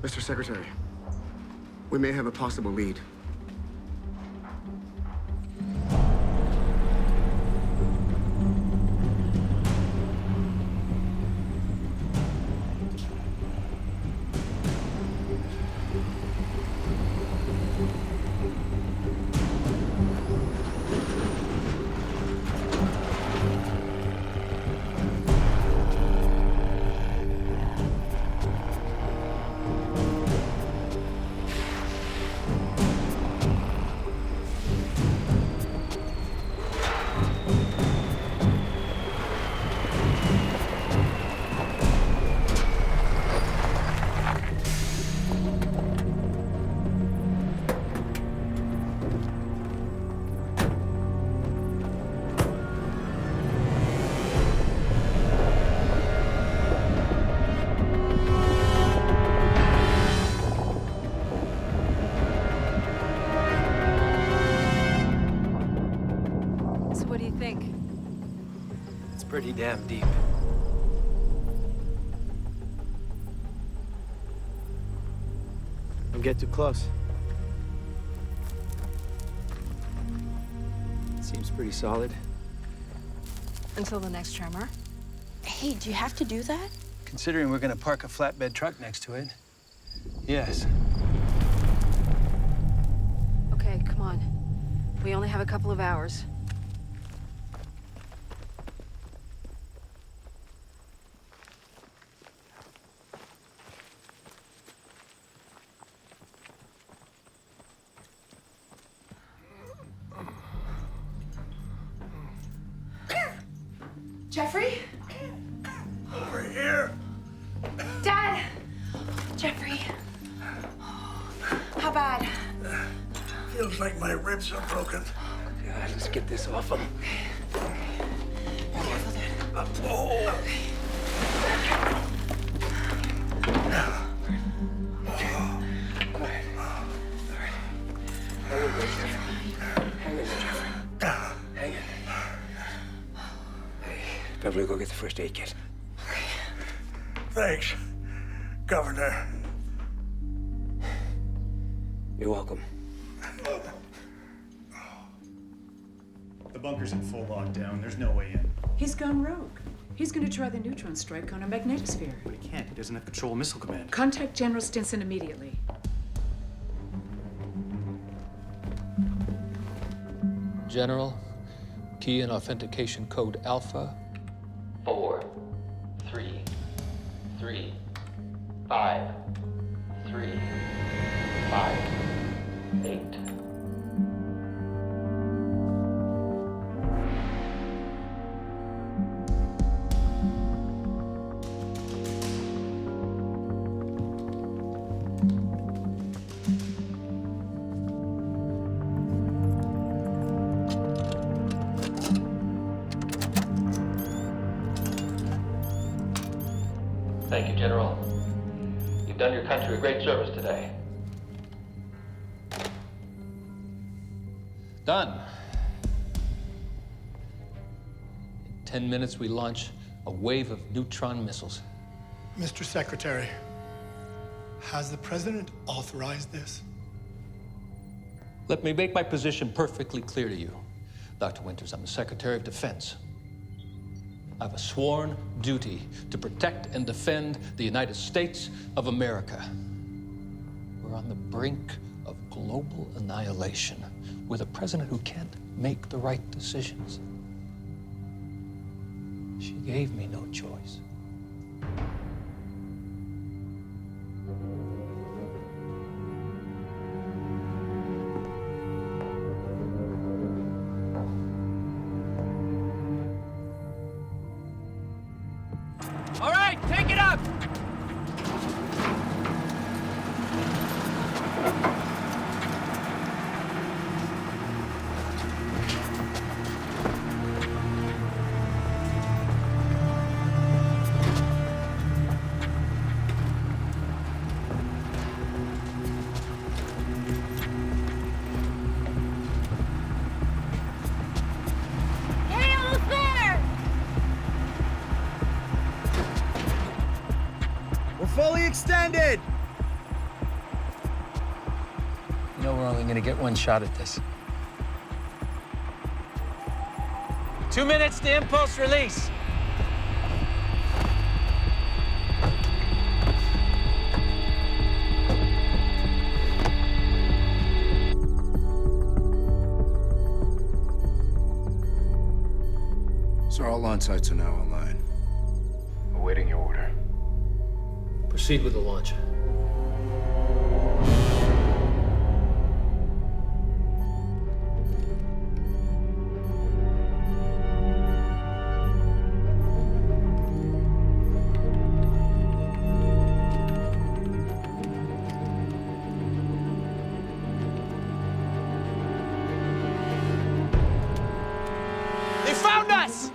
Mr. Secretary, we may have a possible lead. So what do you think? It's pretty damn deep. Don't get too close. Seems pretty solid. Until the next tremor. Hey, do you have to do that? Considering we're gonna park a flatbed truck next to it. Yes. Okay, come on. We only have a couple of hours. Jeffrey? Over here. Dad! Jeffrey. How bad? Feels like my ribs are broken. God, let's get this off him. Hang in. Hey, Beverly, go get the first aid kit. Thanks, Governor. You're welcome. The bunker's in full lockdown. There's no way in. He's gone rogue. He's going to try the neutron strike on our magnetosphere. But he can't. He doesn't have control of Missile Command. Contact General Stinson immediately. General, key in authentication code Alpha 4, 3, 3, 5, 3, 5, 8. Thank you, General. You've done your country a great service today. Done. In 10 minutes, we launch a wave of neutron missiles. Mr. Secretary, has the President authorized this? Let me make my position perfectly clear to you. Dr. Winters, I'm the Secretary of Defense. I have a sworn duty to protect and defend the United States of America. We're on the brink of global annihilation with a president who can't make the right decisions. She gave me no choice. All right, take it up! Hey, almost there! We're fully extended! You know we're only gonna get one shot at this. 2 minutes to impulse release. Sir, all launch sites are now online. Awaiting your order. Proceed with the launch. They found us!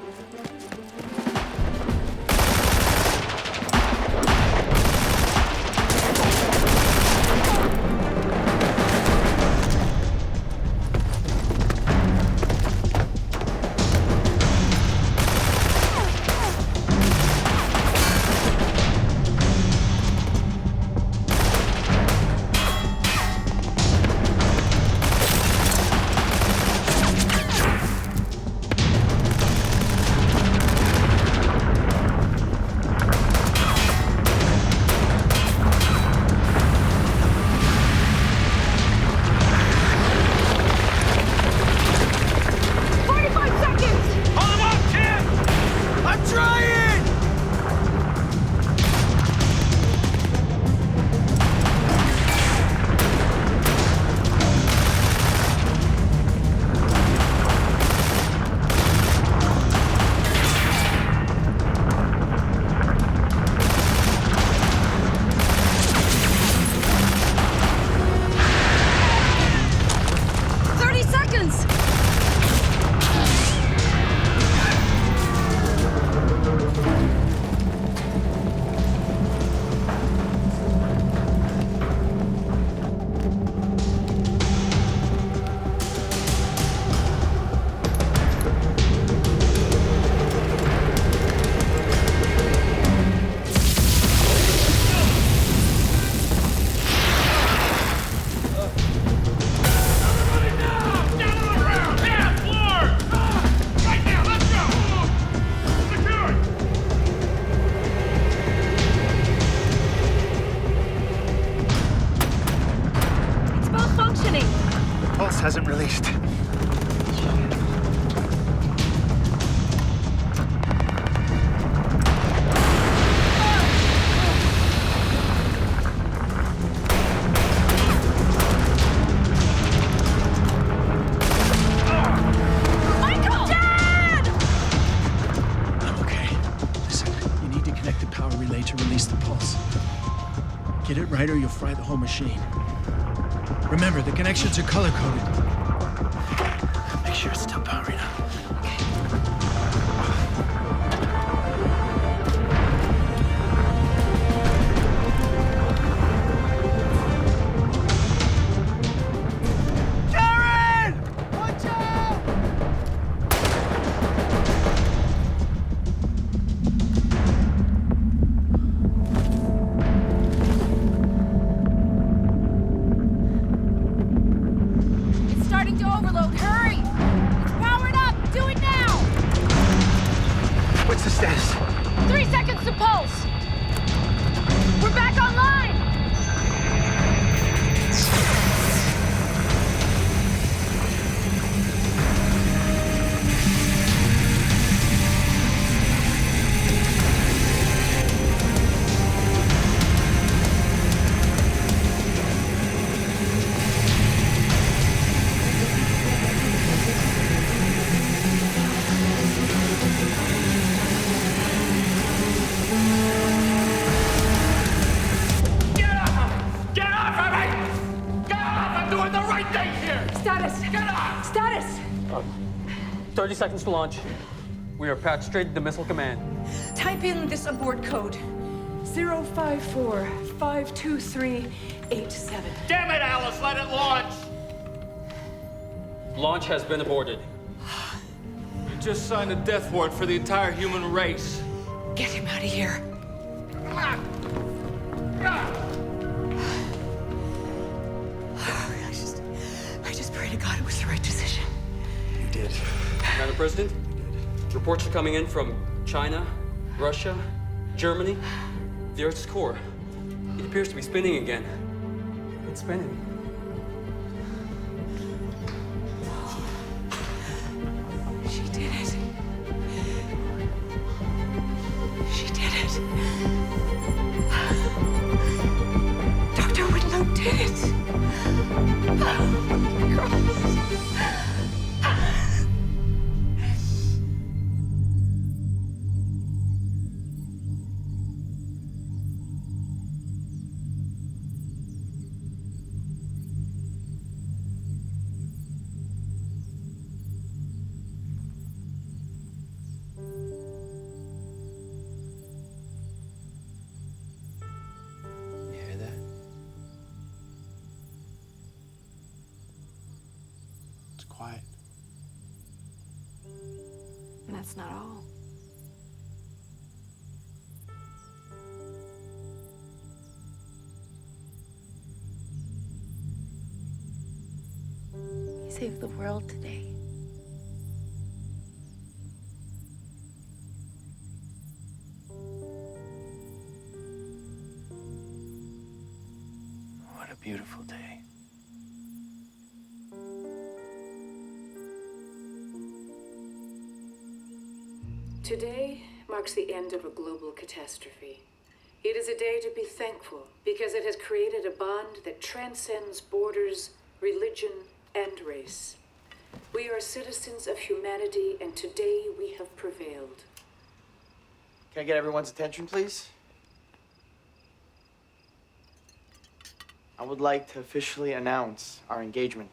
hasn't released. Get it right or you'll fry the whole machine. Remember, the connections are color-coded. Make sure it's still powering up. Karen! Watch out! Starting to overload. Hurry! It's powered up. Do it now! What's the status? 3 seconds to pulse. We're back online. Get off! Get off of me! Get off! I'm doing the right thing here! Status. Get off! Status. 30 seconds to launch. We are patched straight to missile command. Type in this abort code. 054-523-87. Damn it, Alice! Let it launch! Launch has been aborted. You just signed a death warrant for the entire human race. Get him out of here. I just pray to God it was the right decision. You did. Madam President, reports are coming in from China, Russia, Germany. The Earth's core. It appears to be spinning again. It's spinning. She did it. She did it. Dr. Whitlow did it. Oh, my God. You hear that? It's quiet. And that's not all. You saved the world today. What a beautiful day. Today marks the end of a global catastrophe. It is a day to be thankful because it has created a bond that transcends borders, religion, and race. We are citizens of humanity, and today we have prevailed. Can I get everyone's attention, please? I would like to officially announce our engagement.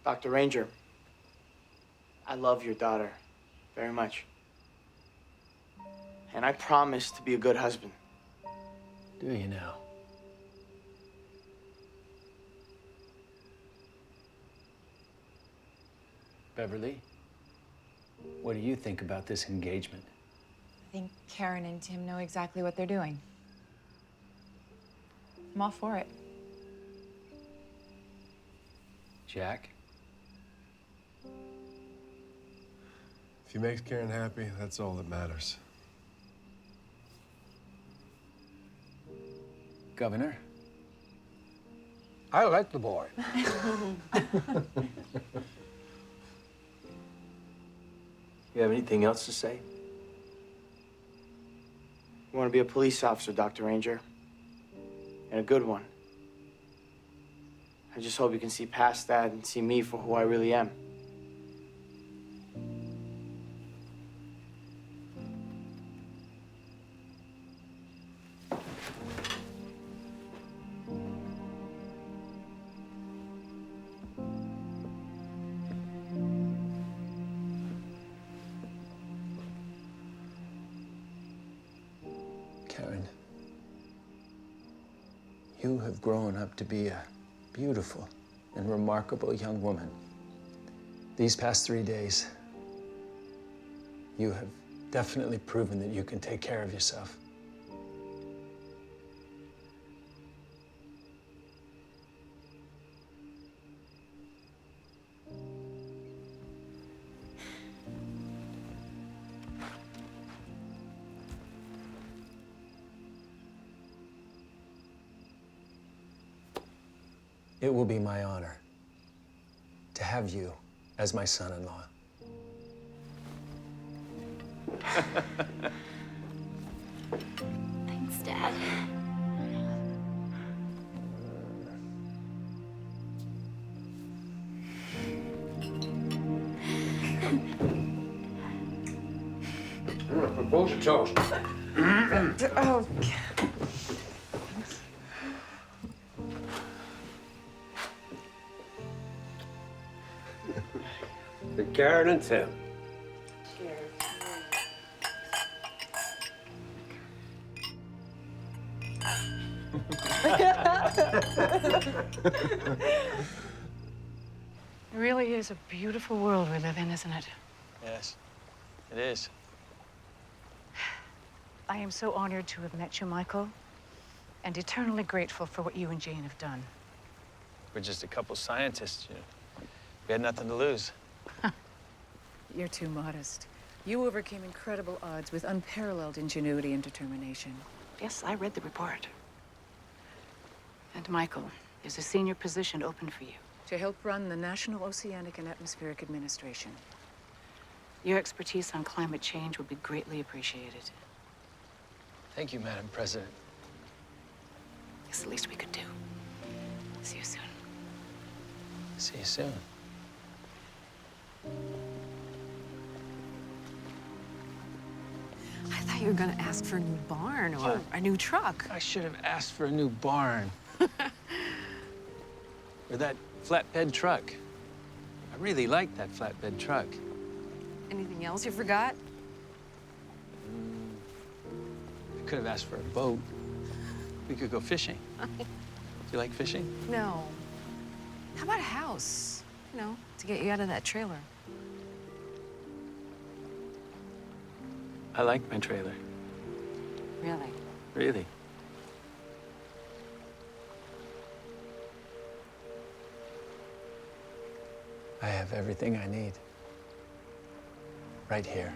Dr. Ranger, I love your daughter very much. And I promise to be a good husband. Do you now? Beverly, what do you think about this engagement? I think Karen and Tim know exactly what they're doing. I'm all for it. Jack? If he makes Karen happy, that's all that matters. Governor, I like the boy. You have anything else to say? You want to be a police officer, Dr. Ranger. And a good one. I just hope you can see past that and see me for who I really am. Karen, you have grown up to be a beautiful and remarkable young woman. These past 3 days, you have definitely proven that you can take care of yourself. It will be my honor to have you as my son-in-law. Thanks, Dad. Propose a toast. Oh, To Karen and Tim. It really is a beautiful world we live in, isn't it? Yes, it is. I am so honored to have met you, Michael, and eternally grateful for what you and Jane have done. We're just a couple scientists, you know. We had nothing to lose. You're too modest. You overcame incredible odds with unparalleled ingenuity and determination. Yes, I read the report. And Michael, there's a senior position open for you to help run the National Oceanic and Atmospheric Administration. Your expertise on climate change would be greatly appreciated. Thank you, Madam President. It's the least we could do. See you soon. See you soon. I thought you were gonna ask for a new barn or a new truck. I should have asked for a new barn. Or that flatbed truck. I really like that flatbed truck. Anything else you forgot? I could have asked for a boat. We could go fishing. Do you like fishing? No. How about a house? You know, to get you out of that trailer. I like my trailer. Really? Really. I have everything I need. Right here.